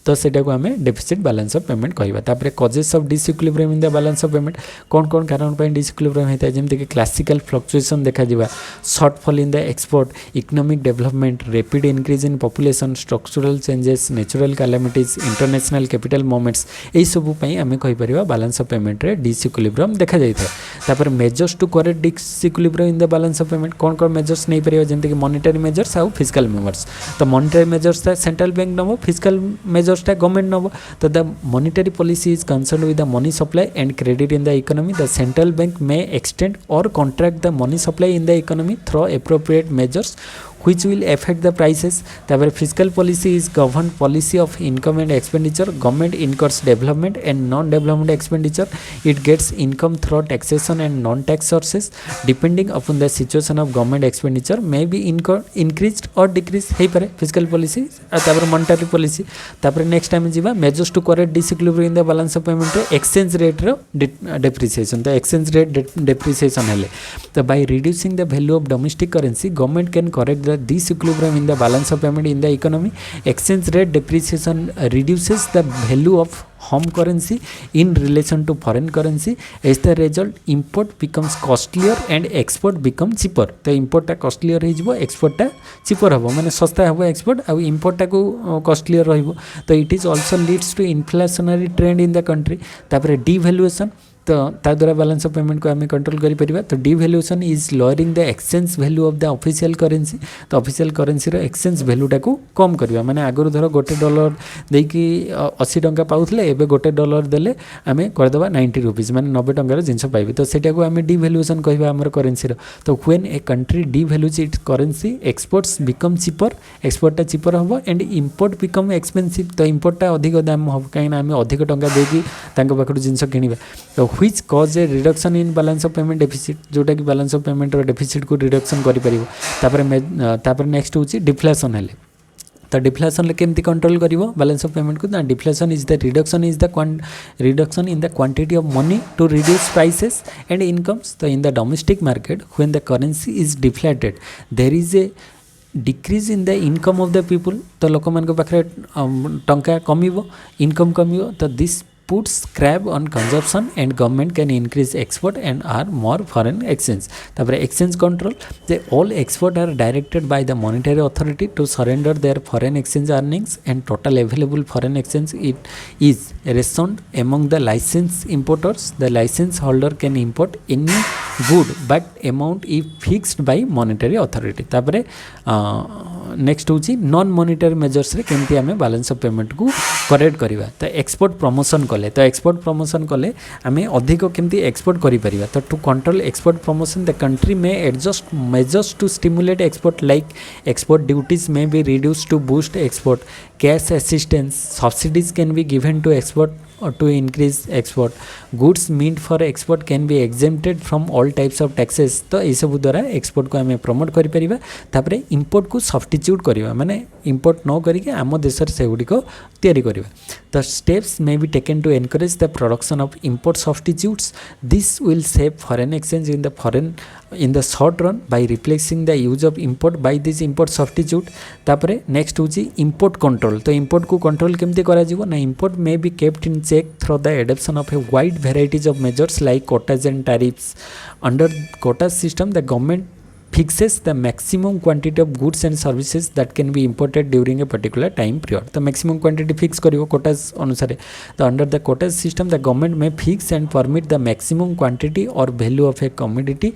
तो सेटा को हमें डेफिसिट बैलेंस ऑफ पेमेंट कहबा तापर causes of disequilibrium in the balance of payment कौन कारण पे डिसइक्विलिब्रियम होता है जेमति कि क्लासिकल फ्लक्चुएशन देखा जिबा shortfall in the export economic development rapid increase in population structural changes natural calamities international capital movements एई सब पई हमें कहि परिबा बैलेंस ऑफ पेमेंट रे डिसइक्विलिब्रियम देखा जाय था तापर measures to correct disequilibrium in the balance of payment कौन मेजर्स नहीं परिबा जेमति कि मॉनेटरी मेजर्स आ फिस्कल मेजर्स तो मॉनेटरी मेजर्स सेंट्रल बैंक नबो फिस्कल मेजर्स government नब तो the monetary policy is concerned with the money supply and credit in the economy the central bank may extend or contract the money supply in the economy through appropriate measures which will affect the prices तापर fiscal policy is govern policy of income and expenditure government incurs development and non development expenditure it gets income through taxation and non tax sources depending upon the situation of government expenditure may be increased or decreased हे पारे fiscal policy तापर monetary policy तापर next time जीवा measures to correct disequilibrium in the balance of payment रे exchange rate रो depreciation तो exchange rate depreciation हेले तो by reducing the value of domestic currency government can correct the disequilibrium in the balance of payment in the economy exchange rate depreciation reduces the value of home currency in relation to foreign currency as the result import becomes costlier and export become cheaper तो import टा costlier हो जिवो export टा cheaper हबो माने सस्ता हबो export आ import टा को costlier रहिबो तो it is also leads to inflationary trend in the country तापर devaluation तो ता द्वारा बैलेंस ऑफ पेमेंट को आम कंट्रोल करें तो devaluation is lowering the exchange value of the official currency तो ऑफिशियल करेंसी रो एक्सचेंज वैल्यूटा को कम करवा माने आगुरी धर गोटे डॉलर देकी 80 टंका पाउथले एबे गोटे डॉलर देले आमे करदेबा 90 रुपीज माने 90 टंकार जिनस पाइबे तो सेटा को आमे डिवैल्यूएशन कहबा हमर करेंसी रो तो when a country devalues its currency exports become cheaper export टा चीपर हबो एंड इंपोर्ट बिकम एक्सपेंसिव तो इंपोर्ट टा अधिक दाम हबो काहे ना आमे अधिक टंका देकी तांका पाखडू जिनस किनिबा तो which cause a reduction in balance of payment deficit जोटा कि balance of payment row deficit को reduction करि परिबो तापर नेक्स्ट होची डिफ्लेशन हेले तो डिफ्लेशन ले केमती कंट्रोल करिवो बैलेंस ऑफ पेमेंट को ना deflation is the reduction in the quantity of money to reduce prices and incomes तो in the domestic market when the currency is deflated there is a decrease in the income of the people तो लोक मान को पाखरे टंका कमिवो income कमिवो तो this puts crab on consumption and government can increase export and earn more foreign exchange तापर exchange control they all export are directed by the monetary authority to surrender their foreign exchange earnings and total available foreign exchange it is rationed among the licensed importers the license holder can import any good but amount is fixed by monetary authority तापर next होची non monetary measures रे केमती आमे balance of payment को correct करिवा तो export promotion कले तो export promotion कले आमे अधिक केमती एक्सपोर्ट करि परिबा तो to control export promotion the country may adjust measures to stimulate export like export duties may be reduced to boost export cash assistance subsidies can be given to export or to increase export goods meant for export can be exempted from all types of taxes तो ये सब द्वारा export को हमें promote करि परिबा तापरे import को substitute करवा माने इंपोर्ट न करके आम देश से गुड़िक तैयारी करवा the steps may be taken to encourage the production of import substitutes this will save foreign exchange in the short run by replacing the use of import by this import substitute तापरे next होची import control तो import को control केमती करा जीवो ना import may be kept in check through the adoption of a wide varieties of measures like quotas and tariffs under quotas system the government fixes the maximum quantity of goods and services that can be imported during a particular time period. The maximum quantity fix करियो quotas अनुसार. So under the quotas system, the government may fix and permit the maximum quantity or value of a commodity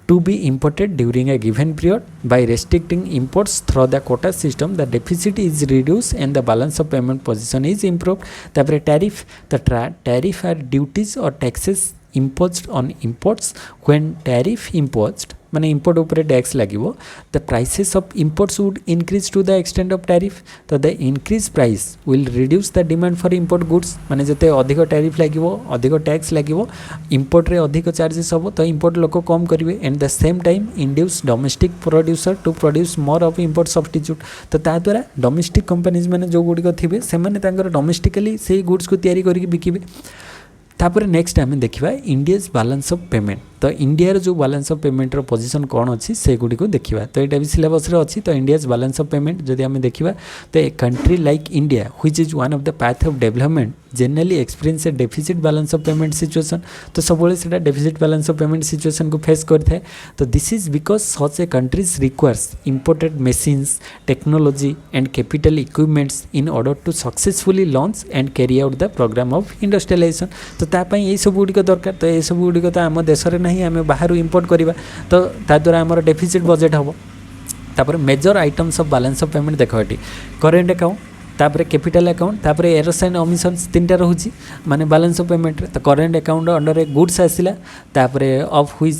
to be imported during a given period. By restricting imports through the quota system, the deficit is reduced and the balance of payment position is improved. तापर tariff, the tariff are duties or taxes imposed on imports. When tariff imposed माने import उपरे tax लागिवो the prices of imports would increase to the extent of tariff तो the increase price will reduce the demand for import goods माने जते अधिक tariff लागिवो अधिक tax लागिवो import रे अधिक चार्जेस हबो तो इंपोर्ट लोक कम करिवे and the same time induce domestic producer to produce more of import substitute तो ता द्वारा डोमेस्टिक कंपनीज माने जो गुडी को थिबे से माने तांकर डोमेस्टिकली सेही गुड्स को तयारी करके बिकिबे तापर नेक्स्ट आम देखा इंडियाज बैलेंस ऑफ पेमेंट तो इंडिया जो बैलेंस ऑफ पेमेंट रो पोजीशन कौन अच्छी से गुडी को देखा तो यहाँ भी सिलेबस रे अच्छी तो इंडियाज बैलेंस ऑफ पेमेंट जदि आम देखा तो a country like India which is one of the path of development generally experience a deficit balance of payment situation तो सब से deficit balance of payment situation को फेस करता है तो this is because such a countries requires imported machines technology and capital equipments in order to successfully launch and carry out the programme of industrialisation तो तापाई ये सब गुड़िक दरकार तो ये सब गुड़िक तो आम देश में नहीं आम बाहर इंपोर्ट करवा तो ता द्वारा आमर डेफिसिट बजेट हम तापर major items of balance of payment देख ये करेन्ट अकाउंट तापर कैपिटल अकाउंट तापर एरर्स एंड ओमिशंस तीनटा रोची माने बैलेंस ऑफ पेमेंट तो करेन्ट अकाउंट अंडर ए गुड्स आसिला तापर ऑफ व्हिच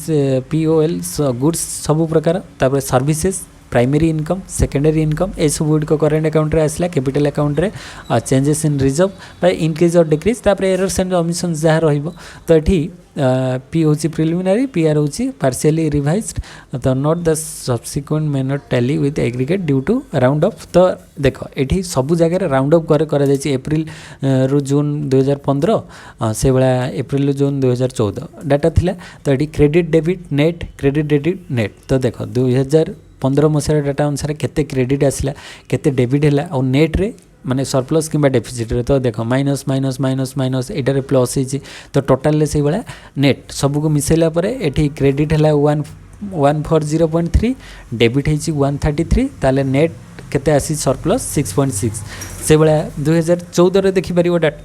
POL गुड्स सब प्रकार तापर services primary income secondary income ए सब गुड करेन्ट अकाउंट रे आसला कैपिटल अकाउंट रे changes in reserve by increase or decrease तापर एरर्स एंड ओमिशंस जहाँ रहिबो तो एठी P होची प्रिलिमिनरी PR होची पार्शियली रिवाइज्ड तो not the subsequent may not tally with aggregate due to round off तो देखो एठी सब जगह राउंड ऑफ करा जायछि एप्रिल रु जून 2015 से भाया एप्रिल रु जून 2014 डाटा थिला तो एठी क्रेडिट डेबिट नेट तो देखो 2015 मसीहार डाटा अनुसार केते क्रेडिट आसला केते डेबिट है और नेट रे माने सरप्लस कि डेफिसिट रे तो देखो माइनस माइनस माइनस माइनस एटार प्लस होती तो टोटाल से भाया नेट सबको मिसेला एटी क्रेडिट है 140.3 डेबिट होती 133 ताले नेट केते आसी सरप्लस 6.6 से भाया 2014 देखिपर डाटा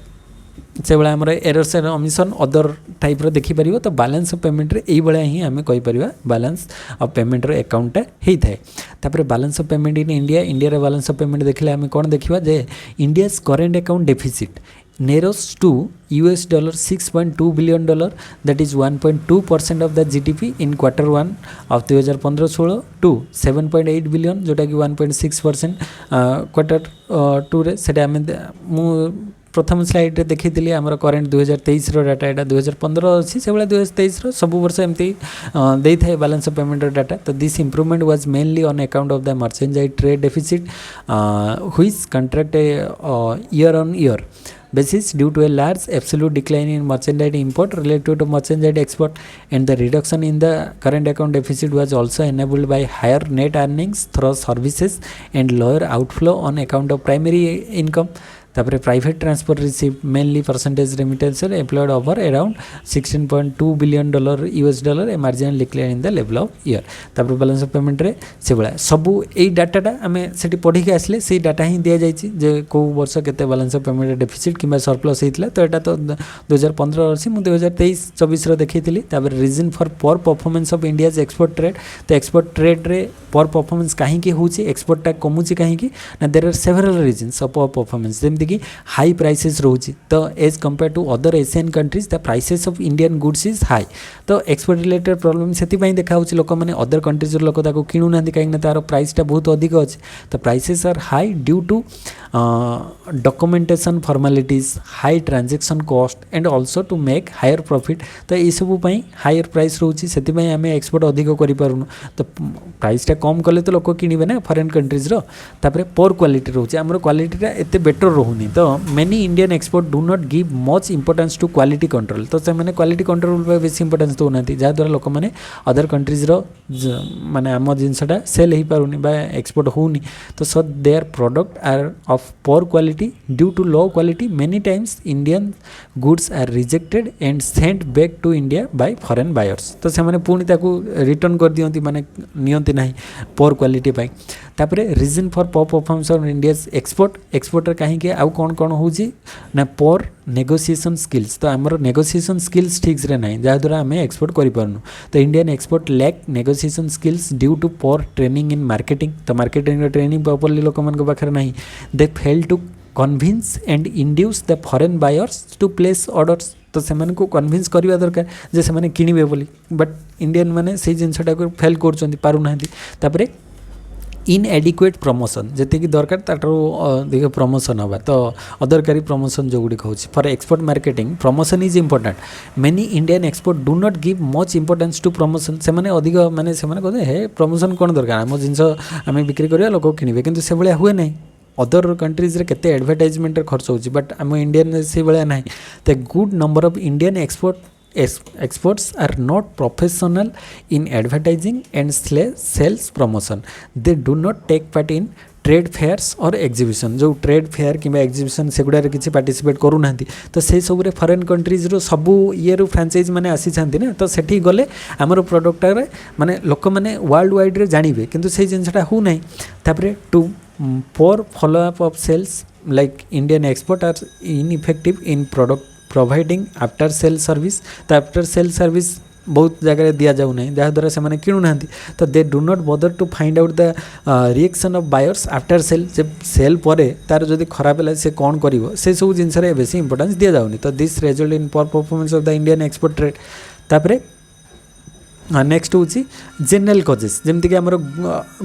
से भाया आमर errors and omission other type रो देखिपर तो बैलेंस ऑफ पेमेंट रे एई भाया ही आमे कहि परिबा बैलेंस ऑफ पेमेंट रो अकाउंट हेई थाए तापर balance of payment in India रे बैलेंस ऑफ पेमेंट देखले आमे कोन देखिबा जे India's current account deficit narrows to $6.2 billion that is 1.2% of the GDP in Q1 of 2015-16 to 7.8 billion जोटा कि 1.6% Q2 रे सेटा आमे मु प्रथम स्लाइड रे देखी आमर करेन्ट 2023 रो डाटा एटा 2015 अच्छी से भाया 2023 रो सब वर्ष एमती दे थाए बैलेंस ऑफ पेमेंट डाटा तो this improvement was mainly on account of the merchandise trade deficit which contract year on year basis due to a large absolute decline in merchandise import related to merchandise export and the reduction in the current account deficit was also enabled by higher net earnings through services and lower outflow on account of primary income तापर private transfer receive mainly percentage remittance employed over around $16.2 billion A marginal declare in the level of year तापर balance of payment रे से भाया सबू ए डाटाटा आम से पढ़ी के आसले से डाटा ही दि जाइए जे कौ वर्ष केते बैलेंस ऑफ पेमेंट डेफिसिट कि सरप्लस होता तो यहाँ तो 2015 अच्छी मुझे 2023-24 देखी तापर reason for poor performance of India's export trade तो एक्सपोर्ट ट्रेड रे पोर परफॉर्मेंस कहीं होची एक्सपोर्टा कमुची कहीं ना there are several reasons of poor performance जेमती कि हाई प्राइसेस रोचे तो as compare to other Asian countries the prices of Indian goods is high तो एक्सपोर्ट रिलेटेड प्रॉब्लम से देखा लोक मैंने अदर कंट्रीज लोक किणुना कहीं तार प्राइसटा बहुत अधिक अच्छे तो prices are high due to documentation formalities high transaction cost and also to make higher profit तो ये सब हायर प्राइस रोचे से आम एक्सपोर्ट अधिक करूँ तो प्राइसटा कम कले तो लोक किणवे ना फॉरेन कंट्रीज तापर पोर क्वालिटी रोचे आमर क्वालिटीटा एते बेटर रोनी तो many Indian export do not give much importance to quality control तो से क्वालिटी कंट्रोल पर बेस इंपोर्टेंस दौना जहाँद्वारा लोक मैंने अदर कंट्रीज माने आम जिनसटा सेल हो पारुनी बा एक्सपोर्ट होनी तो so their product are of poor quality due to low quality many times Indian goods are rejected and sent back to India by foreign buyers तो से माने पुणी ताकू रिटर्न कर दियंती माने नियंती नाही poor quality पाई तापरे reason for poor performance of India's exporter कहीं के आउ कौन होची ना poor नेगोशिएशन स्किल्स तो आमर नेगोशिएशन स्किल्स ठीक से ना जहाँद्वारा आम एक्सपोर्ट करूँ तो Indian export lack negotiation skills due to poor training in marketing तो मार्केटिंग ट्रेनिंग प्रॉपर्ली लोक मान पाखे ना they fail to convince and induce the foreign buyers to place orders तो से कन्विंस करवा दरकार जे से किणवे बोली बट इंडियन मैंने से जिनटा फेल कर इनएडिक्वेट प्रमोशन जी दरकार तार प्रमोशन हवा तो अदरकारी प्रमोशन जो गुड़ी होची for export marketing promotion is important many Indian export do not give much importance to promotion से अधिक माने कहते हे प्रमोशन कौन दरकार आम जिन आम बिक्री करवा लोक किणवे किंतु से भाया हुए ना अदर कंट्रीज केते एडवर्टाइजमेंट खर्च होची बट आम इंडियन से भाया ना the good number of Indian exports are not professional in advertising and sales promotion they do not take part in trade fairs or exhibition जो ट्रेड फेयर कि exhibition से गुड़ा किसी पार्टिसिपेट करूना तो से सब फॉरेन कंट्रीज रो सबू ये फ्रांचाइज मैंने आसी ना तो सेठी गले आमर प्रोडक्ट माने लोक मैंने वर्ल्ड वाइड रे जानिबे किंतु से जिनसटा हो नहीं तापरे too poor follow up of sales like Indian export are ineffective in product providing after sale service तो आफ्टर सेल सर्विस बहुत जगह दि जाऊ ना जहाँद्वारा से किणुना तो they do not bother to find out the reaction of buyers after sale जब सेल पर तार जो खराब है से कौन कर से सब जिनस बेस इंपोर्टेंस दि जाऊनी तो this result in poor performance of the Indian export trade तापरे नेक्स्ट हूँ जनरल कजेस जमीक आमर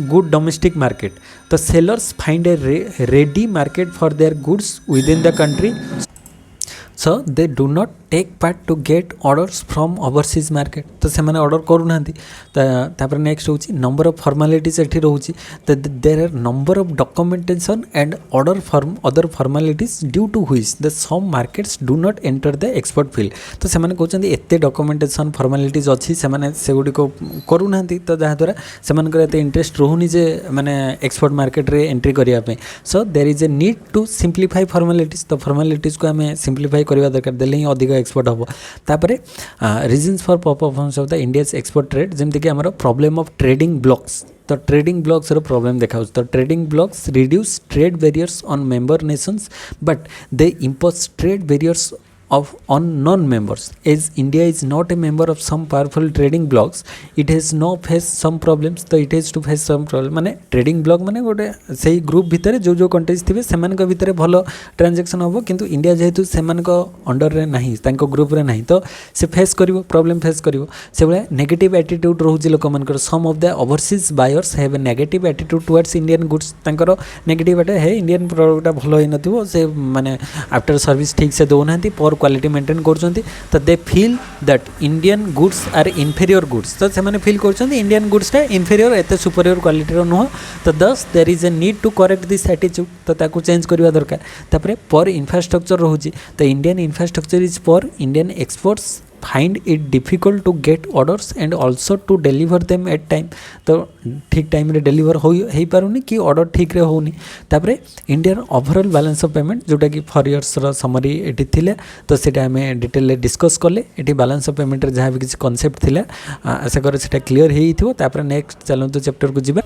गुड डोमेस्टिक मार्केट तो sellers find a ready market for their goods within the country so they do not take part to get orders from overseas market तो से माने order करूना तापर next हूँ number of formalities एठी रोची there are number of documentation and other formalities due to which the some markets do not enter the export field तो से माने कहते एते डॉक्यूमेंटेशन फॉर्मालिटीज अच्छी से माने से गुडी को करूना तो जहाँद्वारा से एते इंटरेस्ट रोनी जे माने एक्सपोर्ट मार्केट रे एंट्री करिया पे so there is a need to simplify formalities तो फॉर्मालिटीज को आम सिंप्लीफाई करवा दरकार देले ही अधिक एक्सपोर्ट हम तापरे reasons for performance of the India's export trade जमीक आमर प्रॉब्लम ऑफ ट्रेडिंग ब्लॉक्स तो ट्रेडिंग ब्लॉक्स प्रॉब्लम देखा तो trading blocks reduce trade barriers on member nations but they impose trade barriers of on non-members as India is not a member of some powerful trading blocks it has no face some problems तो it has to face some problem माने trading block माने गोटे सही group भितर जो countries थे से भितर भल ट्रांजेक्शन हम किंतु इंडिया जेहेतु से अंडर रे नहीं तांको ग्रुप रे नहीं तो से फेस करिवो प्रॉब्लम फेस करिवो से भाया नेगेटिव एटीट्यूड रोची लोक मानकर some of the overseas buyers have a negative attitude towards Indian goods तांकर नेगेटिव एटे हे इंडियन प्रोडक्टटा भल होई नथिवो से माने आफ्टर सर्विस ठीक से दउनांती पर क्वालिटी मेंटेन करछंती तो they feel that Indian goods are inferior goods तो से फील करछंती इंडियन गुड्स टा इनफेरियर एते सुपीरियर क्वालिटी रो नुह तो thus there is a need to correct this attitude तो ताकू चेंज करवा दरकार तापरे पर इंफ्रास्ट्रक्चर रोची तो इंडियन इंफ्रास्ट्रक्चर इज पर Indian exports find it difficult to get orders and also to deliver them at time तो ठीक टाइम रे डिलीवर हो पारुनी कि ऑर्डर ठीक रे होनी तापरे Indian overall balance of payment जोटा कि 4 इयर्स रो समरी एठी थिले तो सेटा हमें डिटेल डिस्कस कले एठी बैलेंस ऑफ पेमेंट रे जहाँ भी किसी कॉन्सेप्ट थिला आशा करे सेटा क्लियर हेई थिवो तापरे नेक्स्ट चलंतु चैप्टर को जिबा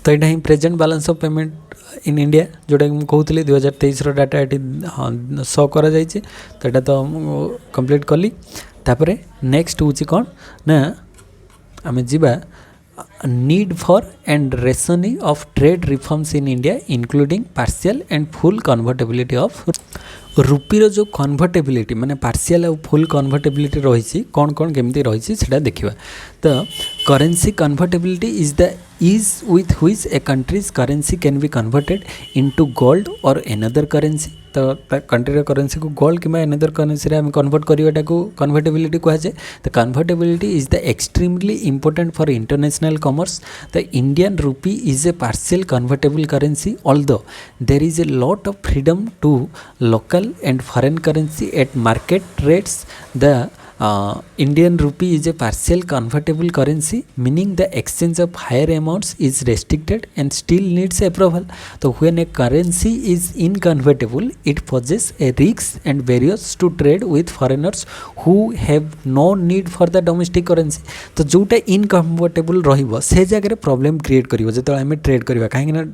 तो यहाँ ही present balance of payment in India जोटा कि कहूली 2023 डाटा ये शो करा जाइए तो यहाँ तो कंप्लीट कली तापरे नेक्स्ट हूँ कौन ना आम जीवा need for and rationing of trade reforms in India including partial and full convertibility of रुपीर जो कन्वर्टेबिलिटी माने पार्शियल और फुल कन्वर्टेबिलिटी रही कौन कौन केमती रही है देखा तो currency convertibility is the is with which a country's currency can be converted into gold और एनदर करेन्सी तो कंट्री करेन्सी को गोल्ड कि एनदर करेन्सी आम कन्वर्ट करवाटा को कन्वर्टेबिलिटी कहुए तो convertibility is the extremely important for international commerce the Indian rupee is a partial convertible currency although there is a lot of freedom to local and foreign currency at market rates the Indian rupee is a partial convertible currency meaning the exchange of higher amounts is restricted and still needs approval so when a currency is inconvertible it poses a risk and barriers to trade with foreigners who have no need for the domestic currency तो जोटा इनकन्वर्टेबल रहिबो से जगह problem create करिवो जेतो आमे trade करिवा काहे ना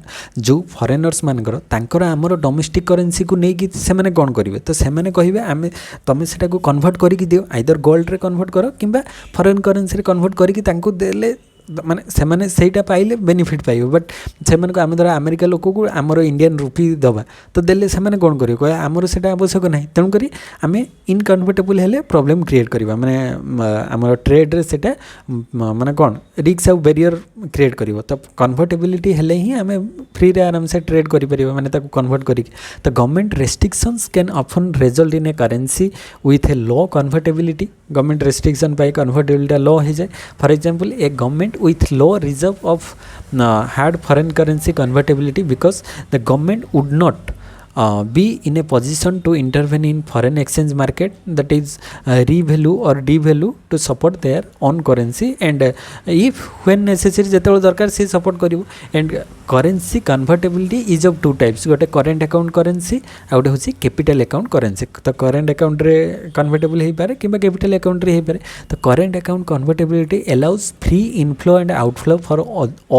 जो फॉरेनर्स मानकर तांकर हमर डोमेस्टिक करेन्सी को नेकी से माने कोन करिवे तो से माने कहिवे आमे तमे सेटा को कन्वर्ट करि दियो आइदर गोल्ड रे कन्वर्ट करो किंबा फॉरेन करेन्सी रे कन्वर्ट करिक तांको देले माने से माने सेटा पाइले बेनिफिट पाइबो बट से माने को आमे धर अमेरिका लोक को हमर इंडियन रुपी दबा तो देले से माने कोन करियो कहे हमर सेटा आवश्यक नाही तण करी आमे इनकन्वर्टेबल हेले प्रॉब्लम क्रिएट करिवा माने हमर ट्रेड रे सेटा माने कोन रिस्क और बैरियर क्रिएट करिवो तो कन्वर्टेबिलिटी हेले ही आमे फ्री रे आराम से ट्रेड करि परिबा माने ताको कन्वर्ट करिक तो government restrictions can often result in a currency with a low convertibility government restriction पाई कन्वर्टेबिलिटी लो हो जाए for example a government with low reserve of hard foreign currency convertibility because the government would not be in a position to intervene in foreign exchange market that is revalue or devalue to support their own currency and if when necessary जेतबे दरकार से support करिवो and currency convertibility is of two types गोटे current account currency आ गोटे होची capital account currency तो current account रे कन्वर्टेबल हे पारे किबा कैपिटल अकाउंट रे हे पारे तो current account convertibility allows free inflow and outflow for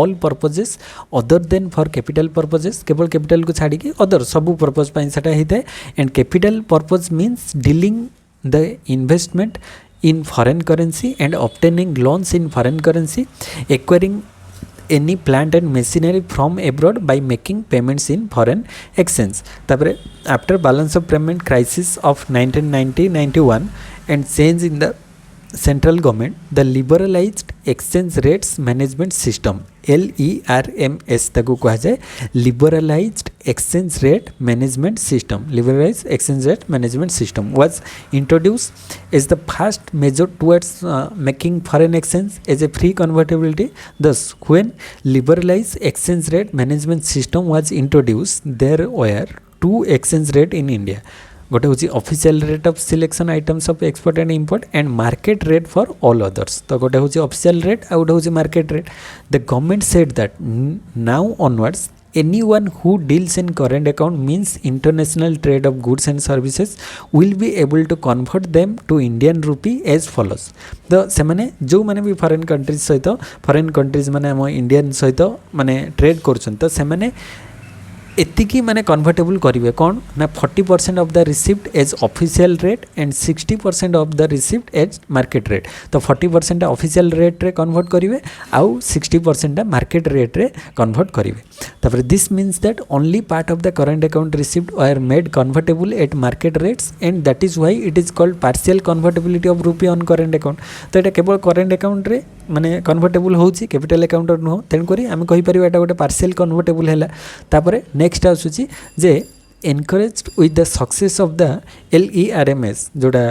all purposes other than for capital purposes केवल कैपिटल को छाड़ी के अदर सब पर्पस पाई सेटा हेते and capital purpose means dealing the investment in foreign currency and obtaining loans in foreign currency acquiring any plant and machinery from abroad by making payments in foreign exchange तापरे after balance of payment crisis of 1990-91 and change in the central government the liberalized exchange rates management system LERMS ताको कहा जाए liberalized exchange rate management system liberalized exchange rate management system was introduced as the first measure towards making foreign exchange as a free convertibility thus when liberalized exchange rate management system was introduced there were two exchange rate in India गोटे हूँ official rate of selection items of export and import and market rate for all others तो गोटे हूँ official rate आ गोटे हूँ market rate the government said that now onwards anyone who deals in current account means international trade of goods and services will be able to convert them to Indian rupee as follows तो से माने जो माने भी foreign countries सहित foreign countries माने हम Indian सहित माने ट्रेड करछन तो से माने एतिकी माने कन्वर्टेबल करिवे कौन ना 40% of the received as official rate and 60% of the received as market rate तो 40% ऑफिशियल रेट रे कन्वर्ट करिवे आउ 60% मार्केट रेट रे कन्वर्ट करिवे तापर this means that only part of the current account received are made convertible at market rates and that is why it is called partial convertibility of rupee on current account तो एटा केवल current account रे माने convertible होची capital account नुह तेन करी आमे कहि परिबा एटा गोटे पार्शियल कन्वर्टेबल हैला तापर नेक्स्ट आसुची जे encouraged with the success of the LERMS जोड़ा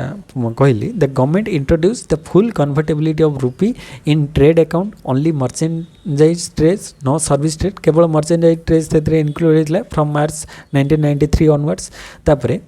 कहली the government introduced the full convertibility of rupee in trade account only merchandise trade no service trade केवल merchandise trade तेरे include होइतला from March 1993 onwards तापरे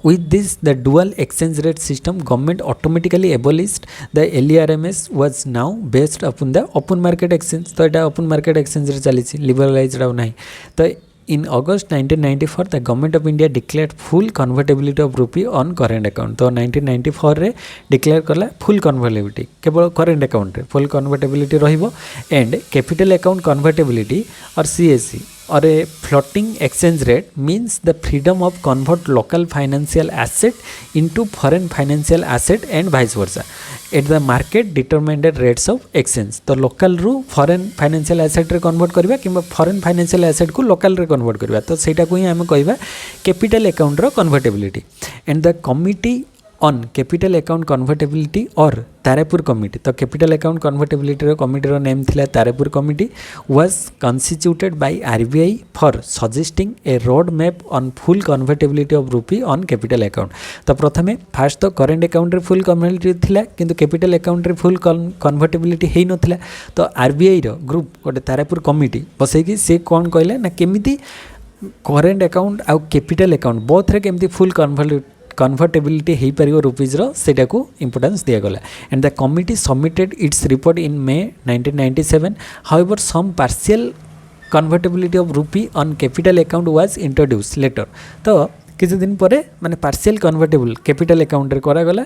with this the dual exchange rate system government automatically abolished the LERMS was now based upon the open market exchange तो एटा open market exchange रे चली liberalized Rao नहीं तो in August 1994 the government of India declared full convertibility of rupee on current account तो 1994 रे declare करला full convertibility केवल current account रे full convertibility रहिबो and capital account convertibility or CAC or a floating exchange rate means the freedom of convert local financial asset into foreign financial asset and vice versa at the market determined rates of exchange. तो local रू foreign financial asset रे convert करबा किंबा foreign financial asset को local रे convert करबा तो सेटा को ही हम कहबा capital account row convertibility. And the committee on capital account convertibility or Tarapur committee, तो capital account convertibility रो committee रो name थिला Tarapur committee was constituted by RBI for suggesting a road map on full convertibility of rupee on capital account. तो प्रथमे fast तो current account रे full convertibility थिला किंतु capital account रे full convertibility हेई नथिला तो RBI रो group गोटे तारापुर committee बसैकी से कोन कहले ना केमिति current account आउ capital account बोथ रे केमिति full convertibility हेई परियो रुपीज रो सेटा को इंपोर्टेंस दिया गला. And the committee submitted its report in May 1997. However some partial convertibility of rupee on capital account was introduced later. तो किसी दिन पर माने पार्शियल कन्वर्टेबल कैपिटल अकाउंट रे करा गला.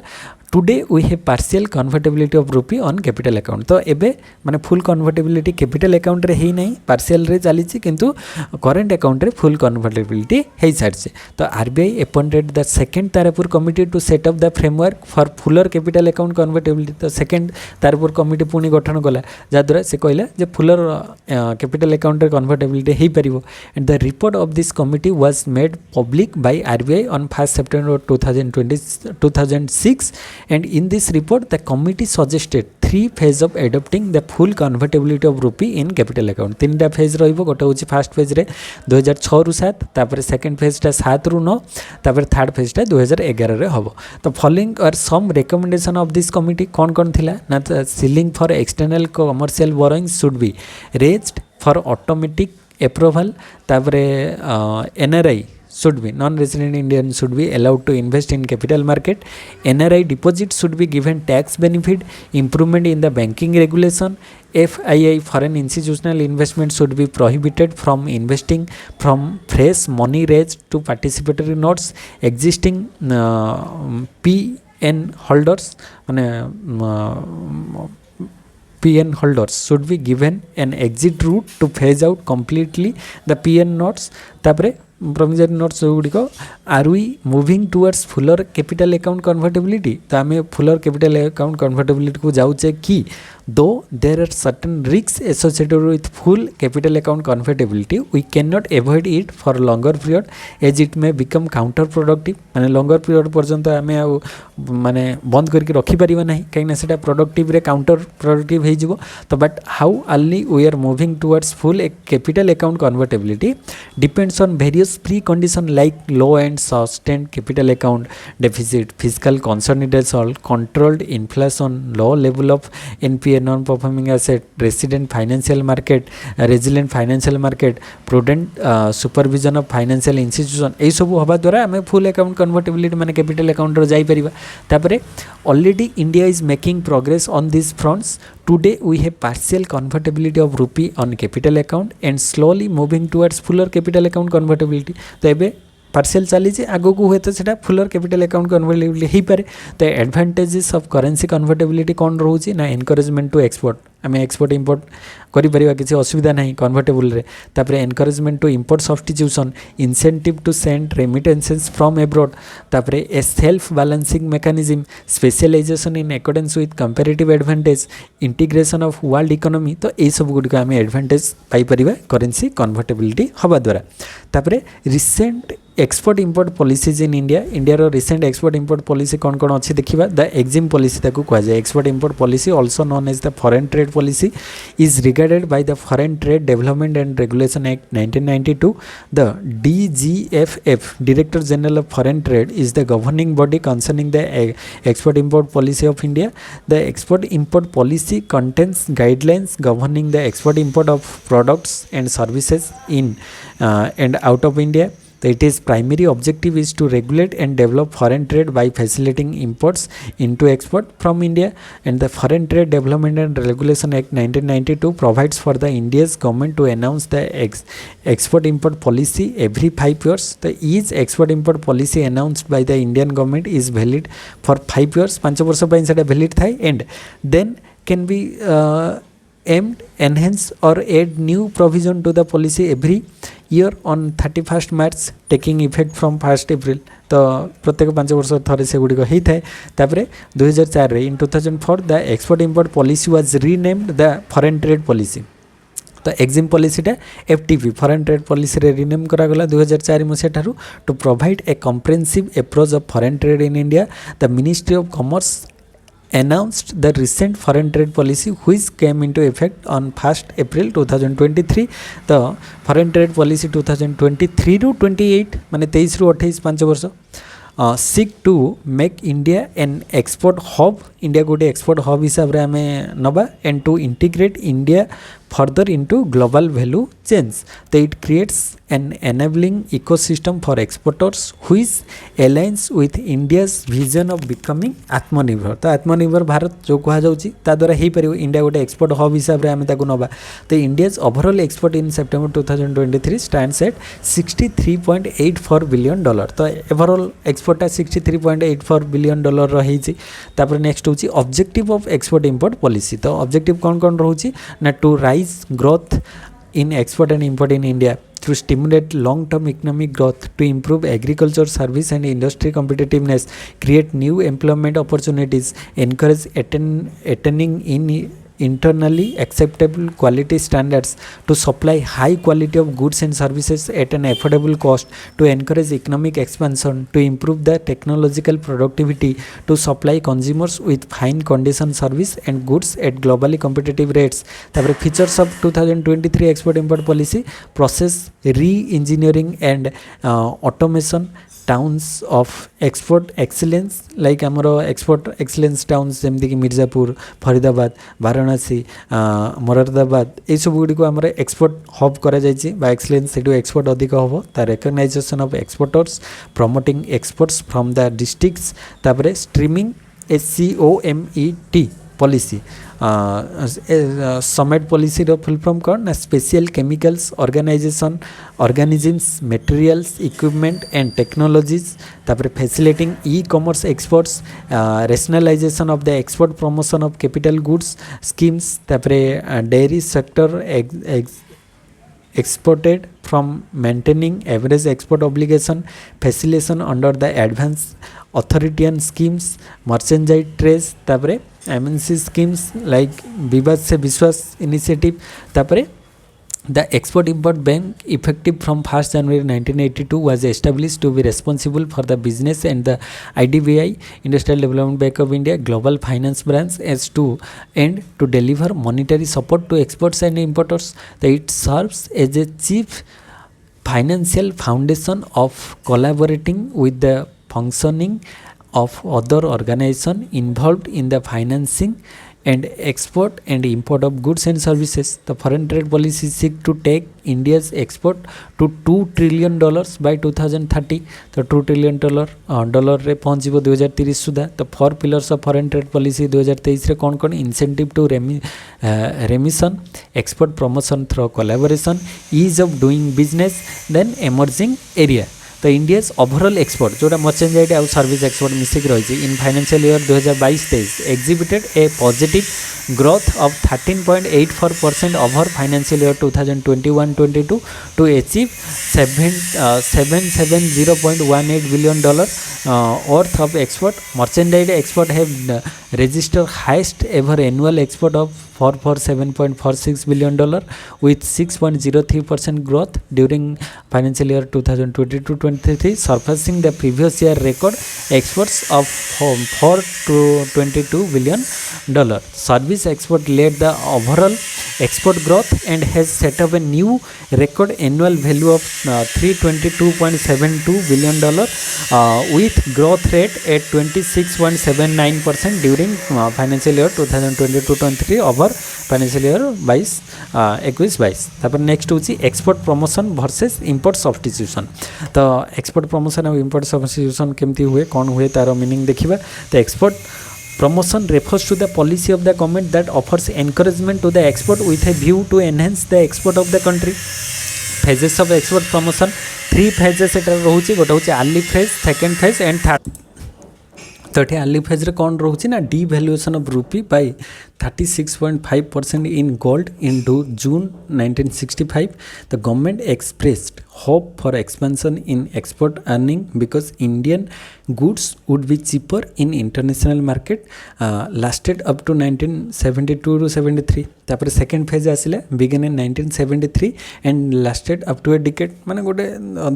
Today we have partial convertibility of rupee on capital account. तो एबे माने फुल कन्वर्टेबिलिटी कैपिटल अकाउंट रे हेई नै पार्शियल रे चली किंतु करंट अकाउंट रे फुल कन्वर्टेबिलिटी हेई सारছে. तो RBI appointed the second Tarapore committee to set up the framework for fuller capital account convertibility. तो सेकंड तारापुर कमिटी पुनी गठन कला जा द्वारा से कहला जे फुलर कैपिटल अकाउंट रे कन्वर्टेबिलिटी हेई परिबो. And the report of this committee was made public by RBI on 1st September 2006. And in this report the committee suggested 3 phase of adopting the full convertibility of rupee in capital account. 3टा phase रहिबो. गोटे होची first phase रे 2006 रु 7, तापर second phase टा 7 रु 9, तापर थर्ड फेज टा 2011 रे हबो. तो following are some recommendation of this committee. कौन थिला ना ceiling for external commercial borrowings should be raised for automatic approval. तापर NRI should be non-resident Indian should be allowed to invest in capital market. NRI deposits should be given tax benefit. Improvement in the banking regulation. FII foreign institutional investment should be prohibited from investing from fresh money raised to participatory notes. Existing PN holders PN holders should be given an exit route to phase out completely the PN notes. तापरे promissory notes गुड़िक are we moving towards fuller capital account convertibility. तो आम Fuller capital account convertibility को जाऊे कि though there are certain risk associated with full capital account convertibility we can not avoid it for longer period as it may become counter productive. माने longer period पर्यंत आम माने बंद करके रखिपर ना कहीं से प्रोडक्टिव रे काउंटर प्रोडक्टिव हो. तो but how early we are moving towards full capital account convertibility depends on various pre condition like low and sustained capital account deficit, physical consolidation, controlled inflation, low level of NPA non performing asset, resident financial market, resilient financial market, prudent supervision of financial institution. यही सब हवा द्वारा आम full account convertibility माने capital account रो जाई परिबा. तापरे already India is making progress on this fronts. Today we have partial convertibility of rupee on capital account and slowly moving towards fuller capital account convertibility. तो एबे partial चली आगो को हुए तो सेटा फुलर कैपिटल अकाउंट कन्वर्टेबिलिटी हो पारे. तो एडवांटेजेस ऑफ करेंसी कन्वर्टेबिलिटी कौन रोचे ना एनकरेजमेंट टू एक्सपोर्ट. आम एक्सपोर्ट इंपोर्ट करिपरिबा किसी असुविधा नहीं कन्वर्टेबल रे. तापर encouragement to import substitution, incentive to send remittances from abroad. तापर a self balancing mechanism, specialisation in accordance with comparative advantage, integration of world economy. तो ये सब गुड़िक आम एडवांटेज पाई परिबा करेंसी कन्वर्टेबिलिटी हवा द्वारा. तापर recent export import policies in India. India रो रिसेंट एक्सपोर्ट इंपोर्ट पॉलिसी कौन कौन अच्छी देखा. द एग्जिम पॉलिसी ताकू कह जाए. Export import policy also known as the foreign trade policy is regarded by the Foreign Trade Development and Regulation Act 1992. The DGFF, Director General of Foreign Trade, is the governing body concerning the export import policy of India. The export import policy contains guidelines governing the export import of products and services in and out of India. So its primary objective is to regulate and develop foreign trade by facilitating imports into export from India. And the Foreign Trade Development and Regulation Act 1992 provides for the India's government to announce the export import policy every 5 years. The each export import policy announced by the Indian government is valid for 5 years. 5 वर्ष ପାଇଁ सेटा valid थाए and then can be aimed, enhance or add new provision to the policy every year on 31 March taking effect from 1 April तो प्रत्येक 5 वर्ष थे से गुड़िक होता है। तापर 2004 in 2004 the export import policy was renamed the foreign trade policy तो EXIM पॉलिसीटा एफटीपी फॉरेन ट्रेड पॉलिसी रे रिनेम करागला 2004 मसीहा ठारू to provide a comprehensive approach of foreign trade in India. The ministry of commerce announced the recent foreign trade policy which came into effect on 1st April 2023 the foreign trade policy 2023 ru 28 माने 23 ru 28 5 वर्ष seek to make India an export hub India गोटे export hub हिसाब रे आमे नबा and to integrate India further into global value chains so it creates an enabling ecosystem for exporters which aligns with India's vision of becoming आत्मनिर्भर तो आत्मनिर्भर भारत जो कहा जाउची ता द्वारा हे परियो इंडिया गोटे एक्सपोर्ट हब हिसाब रे आमे ताकू नबा तो इंडियाज ओवरऑल एक्सपोर्ट इन सितंबर 2023 स्टैंड्स एट $63.84 बिलियन तो ओवरऑल एक्सपोर्ट 63.84 बिलियन डॉलर रही। तापर नेक्स्ट होची objective of export import policy तो ऑब्जेक्टिव कौन कौन रहउची ना to raise growth in export and import in India to stimulate long-term economic growth, to improve agriculture, service and industry competitiveness, create new employment opportunities, encourage attaining in internally acceptable quality standards, to supply high quality of goods and services at an affordable cost, to encourage economic expansion, to improve the technological productivity, to supply consumers with fine condition service and goods at globally competitive rates. तापर features of 2023 export import policy process re-engineering and automation towns of export excellence like आमर export excellence towns जमती कि मिर्जापुर फरीदाबाद वाराणसी मोरादाबाद ये सब गुड़ी को आमर export hub करा जायछि बा एक्सीलेंस सेटू एक्सपोर्ट अधिक हम ता recognition of exporters promoting exports from the districts तापर streaming SCOMET policy SCOMET policy रो फुल फॉर्म कौन ना special chemicals organisation organisms materials equipment and technologies तापर facilitating e commerce exports rationalisation of the export promotion of capital goods schemes तापर dairy sector exported from maintaining average export obligation facilitation under the advance authoritarian schemes merchandise trace तापरे MNC schemes like विवाद से विश्वास initiative तापरे The Export-Import Bank, effective from 1st January 1982, was established to be responsible for the business and the IDBI, Industrial Development Bank of India, Global Finance Branch, as to and to deliver monetary support to exports and importers. It serves as a chief financial foundation of collaborating with the functioning of other organizations involved in the financing and export and import of goods and services. The foreign trade policy seek to take India's export to $2 trillion by 2030. तो $2 trillion dollar रे पहुँच 2030 सुधा। तो 4 pillars of foreign trade policy 2023 रे कौन कौन incentive to remission export promotion through collaboration ease of doing business then emerging area. तो India's overall export जोटा merchandise आउ सर्विस एक्सपोर्ट मिसिक रही in financial year 2022-23 exhibited a positive growth of 13.84% over financial year 2021-22 to achieve $770.18 billion worth of export. Merchandise export have registered highest ever annual export of $447.46 billion with 6.03% growth during financial year 2022-23, surpassing the previous year record exports of $422 billion. Service export led the overall export growth and has set up a new record annual value of $322.72 billion with growth rate at 26.79% during financial year 2022-23 over financial year 21-22. तापर next होची export promotion versus import substitution. तो export promotion और import substitution केमती हुए कौन हुए तार meaning देखिबा। तो export promotion refers to the policy of the government that offers encouragement to the export with a view to enhance the export of the country. Phases of export promotion 3 phases एटा रहउची गोटा होची early phase second phase and third. तो ये early phase रे कौन रहउची ना devaluation of rupee by 36.5% in gold in June 1965. The government expressed hope for expansion in export earning because Indian goods would be cheaper in international market. Lasted up to 1972 to 73. तापर second phase आसिला begin in 1973 and lasted up to a decade माने गोटे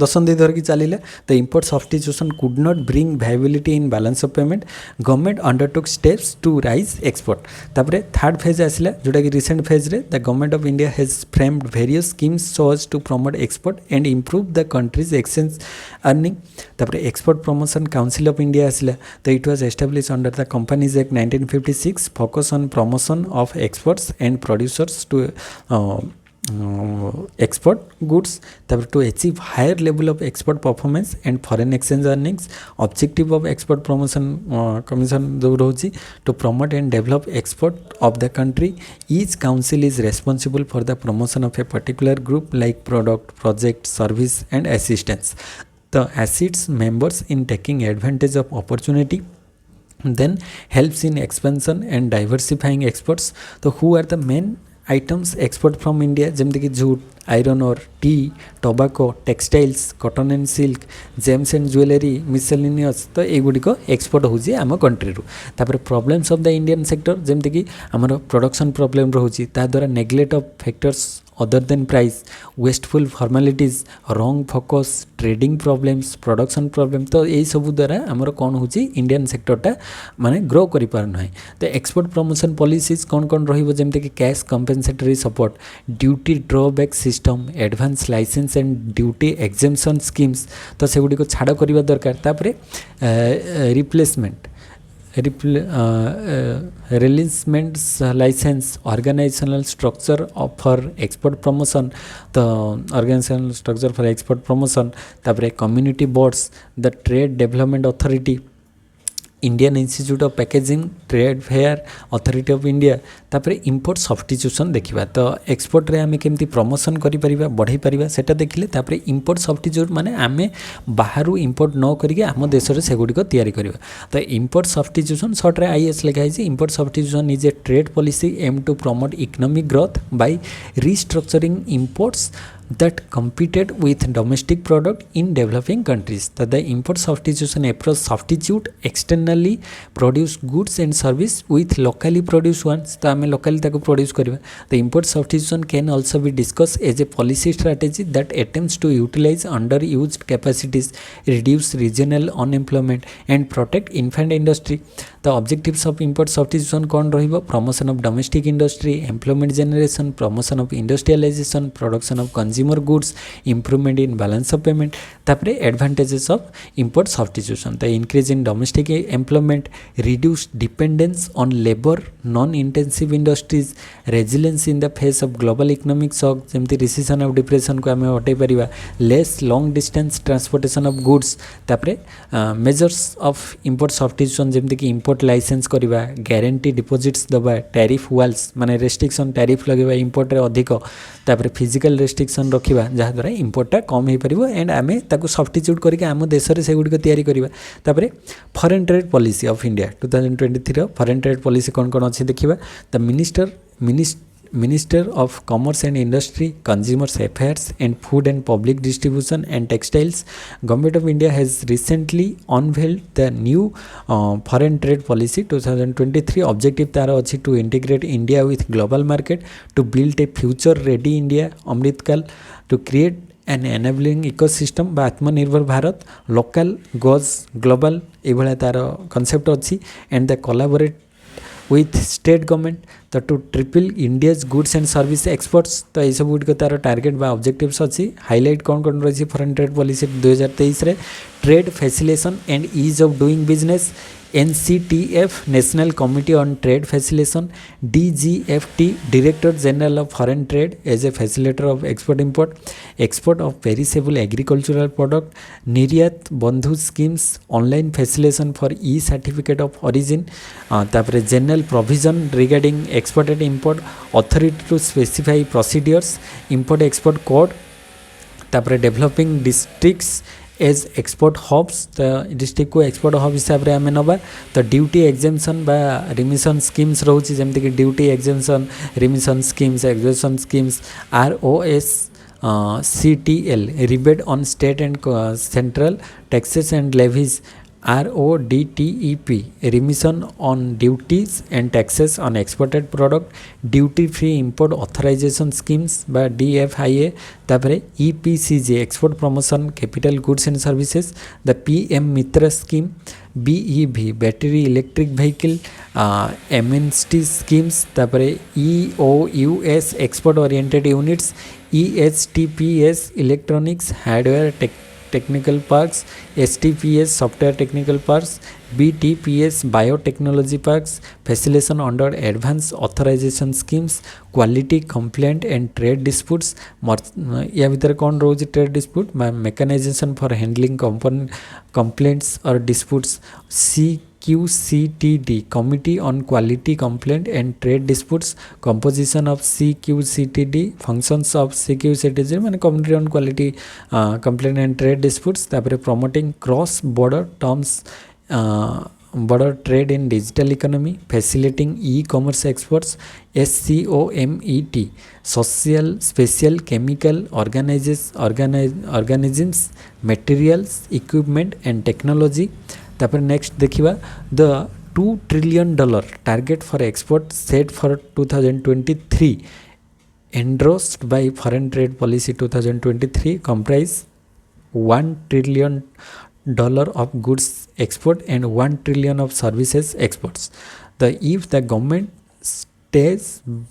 दशंधि धरिकी चलिला. The import substitution could not bring viability in balance of payment. Government undertook steps to raise export. तापर third phase आसिला जोटा कि रिसेंट फेज रे the government of India has framed various schemes so as to promote export and improve the country's exchange earning. तापर export promotion council of India आसिला. तो it was established under the companies act 1956 focus on promotion of exports and producers to export goods. To achieve higher level of export performance and foreign exchange earnings. Objective of export promotion commission जो रही to promote and develop export of the country. Each council is responsible for the promotion of a particular group like product, project, service and assistance. The assists members in taking advantage of opportunity, then helps in expansion and diversifying exports. So who are the main items export from India? जमती कि jute, iron और T, tobacco, textiles, cotton and silk, James and jewellery, miscellaneous. तो एगुड़िक export होची आम country रू. तापर problems of the Indian sector जमती कि आमर प्रोडक्शन प्रॉब्लम रोची ता द्वारा neglect of factors other than price, wasteful formalities, wrong focus, trading problems, production problem. तो यही सब द्वारा आमर कौन होची इंडियन सेक्टरटा माने ग्रो करि पार नाही. तो एक्सपोर्ट प्रमोशन पॉलिसीज कौन रहिबो जेमते कि cash compensatory support, duty drawback system, advance license and duty exemption schemes. तो सेगुडी को छाड़ करिबा दरकार. तापरे replacement releasement license, organizational structure for export promotion. The organizational structure for export promotion. तापरे community boards, the trade development authority, Indian institute of packaging, trade fair, authority of India. तापर import substitution देखा. तो export रे आम केमती promotion करिपरिबा बढ़ाई परिबा सेटा देखिले. तापर इंपोर्ट सब्स्टिट्यूट माने आमे बाहरु इंपोर्ट न करिके आम देश रे सेगुडिक तयारी करिबा. तो इंपोर्ट सब्स्टिट्यूशन शॉर्ट रे आईएस लिखा है. Import substitution is a trade policy aim to promote economic growth by restructuring imports that competed with domestic product in developing countries. So the import substitution approach substitute externally produced goods and service with locally produced ones. तो आम locally ताको produce करिबा. The import substitution can also be discussed as a policy strategy that attempts to utilize underused capacities, reduce regional unemployment and protect infant industry. The objectives of import substitution कौन रहिबो? Promotion of domestic industry, employment generation, promotion of industrialization, production of consumer goods, improvement in balance of payment. तापरे advantages of import substitution. The increase in domestic employment, reduced dependence on labor, non-intensive industries, resilience in the face of global economic shock जेमती recession of depression को आमे हटाई परिबा, less long distance transportation of goods. तापरे measures of import substitution जेमती कि import license करिबा, guarantee deposits दबा, tariff walls माने restriction tariff लगेबा import रे अधिक. तापरे physical restriction रखिबा जहाँ द्वारा इम्पोर्टा कम हो पारिबो एंड आमे ताकू सब्स्टिट्यूट करके आम देश रे सेगुडी को तयारी करिबा. तापरे foreign trade policy of India 2023 foreign trade policy कौन अच्छी देखिबा. The Minister of Commerce and Industry, Consumers Affairs and Food and Public Distribution and Textiles. Government of India has recently unveiled the new foreign trade policy 2023. Objective तार अच्छी to integrate India with global market, to build a future ready India Amritkaal, to create an enabling ecosystem by आत्मनिर्भर Bharat, local goes global ये तार concept अच्छी, and the collaborate with state government. तो to triple India's goods and service exports. तो ये सब good तार target बा ऑब्जेक्टिव्स अच्छी. हाईलाइट कौन रही फॉरेन ट्रेड पॉलिसी 2023 रे. Trade facilitation and ease of doing business, NCTF National Committee on Trade Facilitation, DGFT Director General of Foreign Trade as a facilitator of export import, export of perishable agricultural product, Niryat Bandhu schemes, online facilitation for e-certificate of origin. तापरे general provision regarding export and import, authority to specify procedures, import export code. तापरे developing districts as export hubs तो district को export hub हिसाब से आम नवा तो duty exemption बा रिमिशन स्कीम्स रोचे जमती कि duty exemption remission schemes exemption schemes ROSCTL rebate on state and central taxes and levies RODTEP remission on duties and taxes on exported product duty free import authorization schemes by DFIA तापर EPCG export promotion capital goods and services the PM Mitra scheme BEV battery electric vehicle MNST schemes तापर EOUS export oriented units EHTPS electronics hardware technical parks STPS software technical parks BTPS biotechnology parks facilitation under advanced authorization schemes quality complaint and trade disputes या भीतर कौन रोज trade dispute mechanization for handling complaints or disputes CQCTD Committee on Quality Complaint and Trade Disputes composition of CQCTD functions of CQCTD माने Committee on Quality Complaint and Trade Disputes तापर promoting cross border terms border trade in digital economy facilitating e-commerce exports SCOMET social special chemical organisms materials equipment and technology तापर next देखिबा the $2 trillion target for export set for 2023 endorsed by foreign trade policy 2023 comprise $1 trillion of goods export and $1 trillion of services exports. If the government stays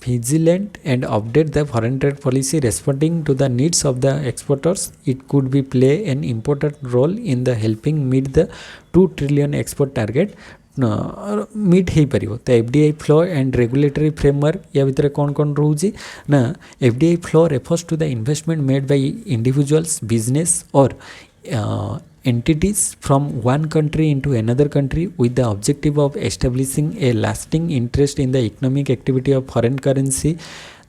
vigilant and update the foreign trade policy responding to the needs of the exporters, it could be play an important role in the helping meet the 2 trillion export target meet हो पार तो FDI flow and regulatory framework या भितर कौन कौन रोचे ना FDI flow refers to the investment made by individuals business और entities from one country into another country with the objective of establishing a lasting interest in the economic activity of foreign currency.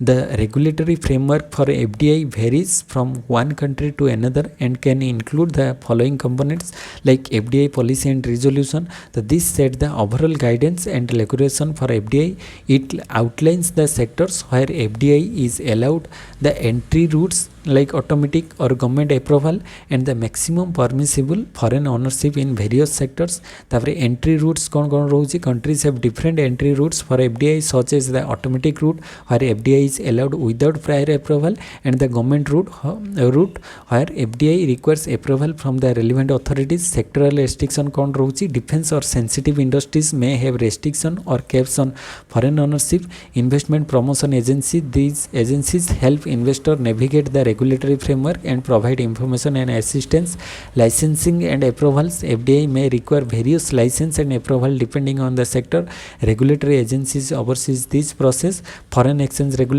The regulatory framework for FDI varies from one country to another and can include the following components like FDI policy and resolution. So this set the overall guidance and regulation for FDI. It outlines the sectors where FDI is allowed, the entry routes like automatic or government approval and the maximum permissible foreign ownership in various sectors. तापर entry routes कौन कौन रोचे countries have different entry routes for FDI such as the automatic route where FDI is allowed without prior approval and the government route where FDI requires approval from the relevant authorities. Sectoral restriction कौन रोचे defense or sensitive industries may have restriction or caps on foreign ownership. Investment promotion agency, these agencies help investor navigate the regulatory framework and provide information and assistance. Licensing and approvals, FDI may require various license and approval depending on the sector. Regulatory agencies oversees this process. Foreign exchange regulation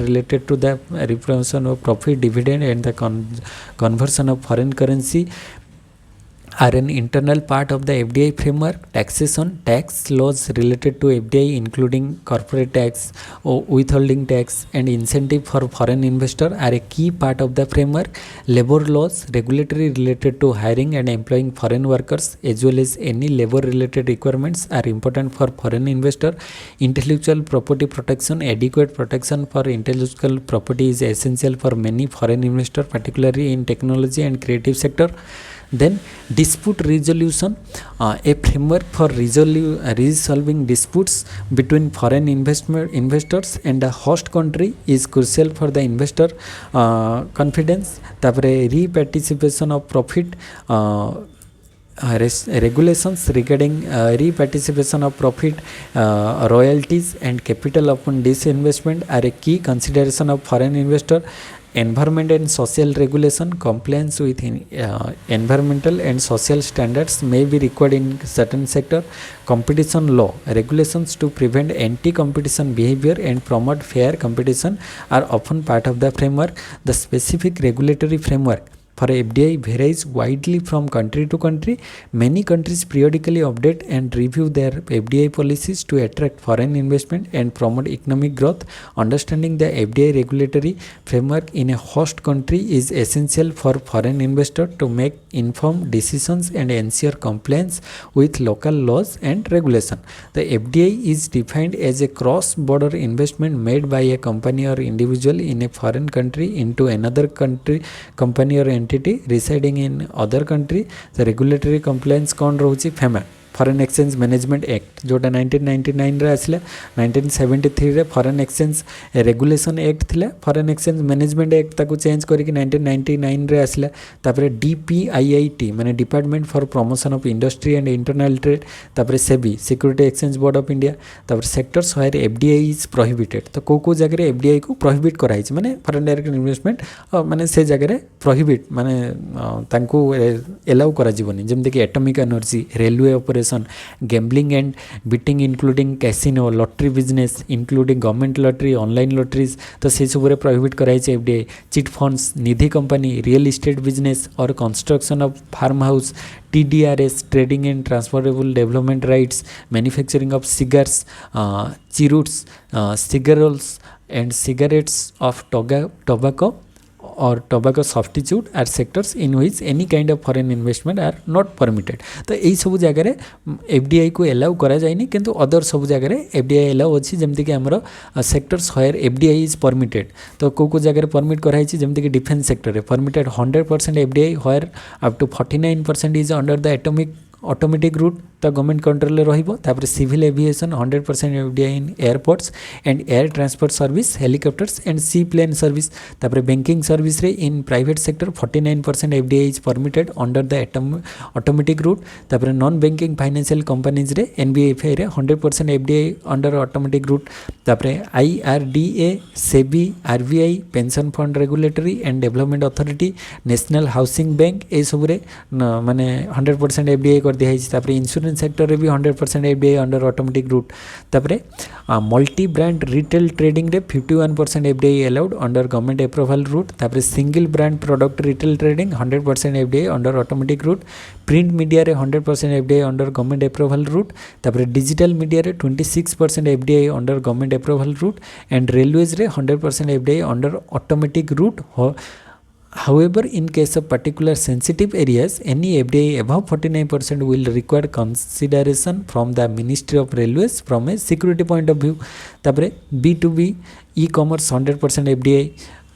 related to the representation of profit, dividend and the conversion of foreign currency are an internal part of the FDI framework. Taxation, tax laws related to FDI including corporate tax or withholding tax and incentive for foreign investor are a key part of the framework. Labor laws, regulatory related to hiring and employing foreign workers as well as any labor related requirements are important for foreign investor. Intellectual property protection, adequate protection for intellectual property is essential for many foreign investors, particularly in technology and creative sector. Then dispute resolution, a framework for resolving disputes between foreign investors and the host country is crucial for the investor confidence. तापरे reparticipation of profit, regulations regarding reparticipation of profit, royalties and capital upon disinvestment are a key consideration of foreign investor. Environment and social regulation, compliance with environmental and social standards may be required in certain sector. Competition law, regulations to prevent anti-competition behavior and promote fair competition are often part of the framework. The specific regulatory framework for FDI varies widely from country to country. Many countries periodically update and review their FDI policies to attract foreign investment and promote economic growth. Understanding the FDI regulatory framework in a host country is essential for foreign investors to make informed decisions and ensure compliance with local laws and regulation. The FDI is defined as a cross-border investment made by a company or individual in a foreign country into another country, company or entity residing in other country. The regulatory compliance कौन रोचे FEMA foreign exchange management act जोटा 1999 रे आसला 1973 रे foreign exchange regulation act थिला foreign exchange management act ताको change करके 1999 रे आसला तापरे DPIIT माने department for promotion of industry and internal trade तापरे SEBI security exchange board of India तापरे sectors where FDI is prohibited तो को जगह एफडीआई को प्रोहिबिट कराई माने फॉरेन डायरेक्ट इन्वेस्टमेंट माने से जगह प्रोहिबिट माने तांको एलाउ करा जीवनी जेमते कि atomic energy railway operation gambling and betting including casino lottery business including government lottery online lotteries तो से सब प्रोहिबिट कराई FDI chit funds Nidhi company real estate business और construction of farm house TDRS trading and transferable development rights manufacturing of cigars cheroots cigarillos and cigarettes of tobacco or tobacco substitute are sectors in which any kind of foreign investment are not permitted तो यही सब जगह FDI को allow करा जायनी किंतु other सब जगह FDI allow अच्छी जमती कि हमरो sectors where FDI is permitted तो को जगह परमिट कराई जमती कि डिफेंस सेक्टर रे permitted 100% FDI where up to 49% is under the atomic automatic route तो गवर्नमेंट कंट्रोल रहिबो तापर civil aviation 100% FDI in airports and air transport service helicopters and sea plane service तापर बैंकिंग सर्विस रे in private sector 49% FDI is permitted under the automatic route तापर non banking financial companies रे NBFI रे 100% FDI under automatic route तापर IRDA SEBI RBI pension fund regulatory and development authority national housing bank ए सब रे माने 100% FDI कर दिया तापर इंश्योरेंस सेक्टर रे भी 100% एफडीआई अंडर ऑटोमेटिक रूट तापरे मल्टी ब्रांड रिटेल ट्रेडिंग रे 51% FDI allowed under government approval route तापरे single brand product retail trading 100% FDI under automatic route print media रे 100% FDI under government approval route तापरे digital media रे 26% FDI under government approval route and railways रे 100% FDI under automatic route However, in case of particular sensitive areas, any FDI above 49% will require consideration from the Ministry of Railways from a security point of view. तापरे B2B e-commerce 100% FDI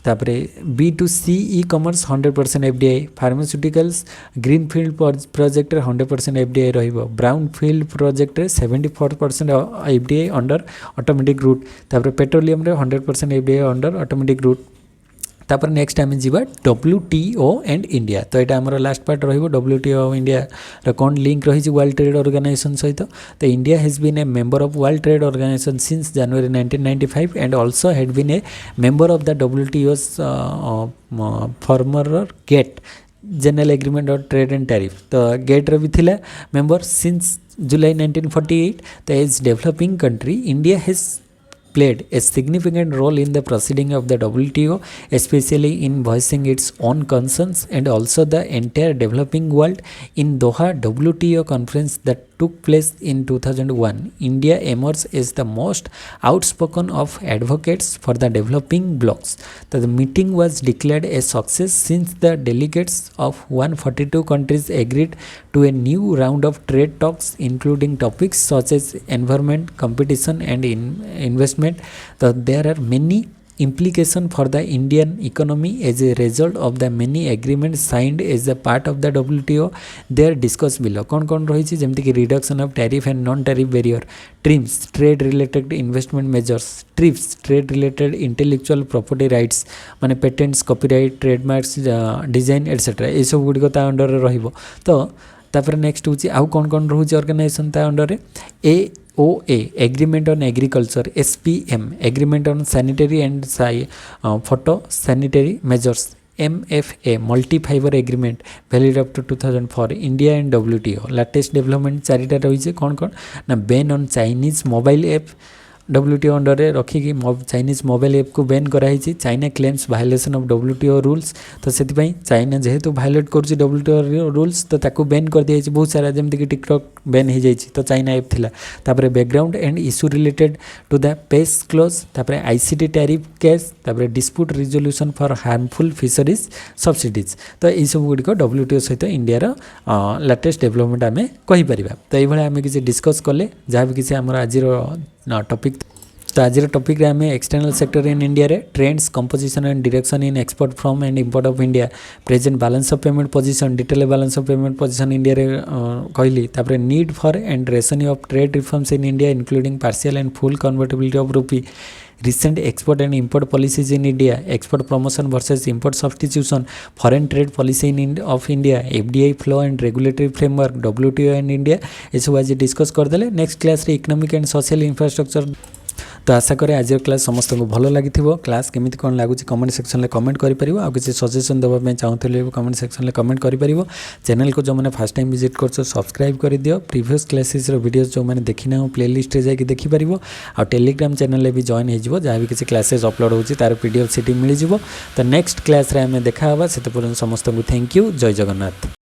तापरे B2C e-commerce 100% FDI pharmaceuticals greenfield project 100% FDI रहिबो brownfield project 74% FDI under automatic route तापरे petroleum रे 100% FDI under automatic route तापर next आम जी WTO and India तो यहाँ आम लास्ट पार्ट रही WTO इंडिया कौन लिंक रही वर्ल्ड ट्रेड ऑर्गेनाइजेशन सहित तो India has been a member of world trade organization since January 1995 and also had been a member of the WTO's farmer gate general agreement of trade and tariff तो GATT रे भी थिला member since July 1948 तो as developing country India has played a significant role in the proceeding of the WTO, especially in voicing its own concerns and also the entire developing world. In Doha WTO conference that took place in 2001, India emerged as the most outspoken of advocates for the developing blocs. The meeting was declared a success since the delegates of 142 countries agreed to a new round of trade talks, including topics such as environment, competition, and investment. So there are many implications for the Indian economy as a result of the many agreements signed as a part of the WTO. They are discussed below. कौन रही जमती कि reduction of tariff and non tariff barrier TRIMS trade related investment measures TRIPS trade related intellectual property rights माने patents copyright trademarks design etcetera ये सब गुड़िक under रहिबो तो तापर नेक्स्ट होची आउ कौन रोचे ऑर्गेनाइजेशन ता under AOA agreement on agriculture SPM agreement on sanitary and phytosanitary measures MFA multi fibre agreement valid up to 2004 India and WTO latest development चारिटा रही कौन ना ban on Chinese mobile app WTO under रे रखिकी Chinese mobile app को ban कराई। China claims violation of WTO rules, तो से चाइना जेहेतु वायलेट कर WTO रूल्स तो ताकू बैन कर दिया बहुत सारा, जमती कि टिकटॉक बैन हो जाए तो चाइना ऐप थिला। तापर background and issue related to the peace clause, तापर ICT टैरिफ केस, तापर dispute resolution for harmful fisheries subsidies. तो यही सब गुड़िक WTO सहित इंडियार लेटेस्ट डेवलपमेंट आम कहीपर। तो ये आम किसी डिस्कस कले जहाँ भी किसी आमर आज टॉपिक। तो आज टॉपिक रे हमें एक्सटर्नल सेक्टर इन इंडिया रे trends composition and direction in export from and import of India, present balance of payment position, detail balance of payment position India रे कहली। तापर need for and rationing of trade reforms in India including partial and full convertibility of रूपी, recent export and import policies in India, export promotion versus import substitution, foreign trade policy of India, FDI flow and regulatory framework, WTO and India, ये सब आज discuss करदेले। Next class रे economic and social infrastructure. तो आशा करें आज class समस्त को भल लगी। क्लास केमी कौन लगुच कमेंट सेक्शन में कमेंट करें, आ किसी सजेसन देवाई चाहूँगे कमेंट सेक्शन में कमेंट करें। चैनल को जो मैंने फर्स्ट टाइम विजिट कर सब्सक्राइब कर दियो। प्रीवियस क्लासेस वीडियोस जो मैंने देखी ना प्लेलिस्ट जाकि देखिपर, आ टेलीग्राम चैनल भी जॉइन हो जहाँ भी किसी क्लासेस अपलोड होची तार PDF सीटी मिल जाव। तो नेक्स्ट क्लास रे हमें देखा से समस्त को थैंक यू। जय जगन्नाथ।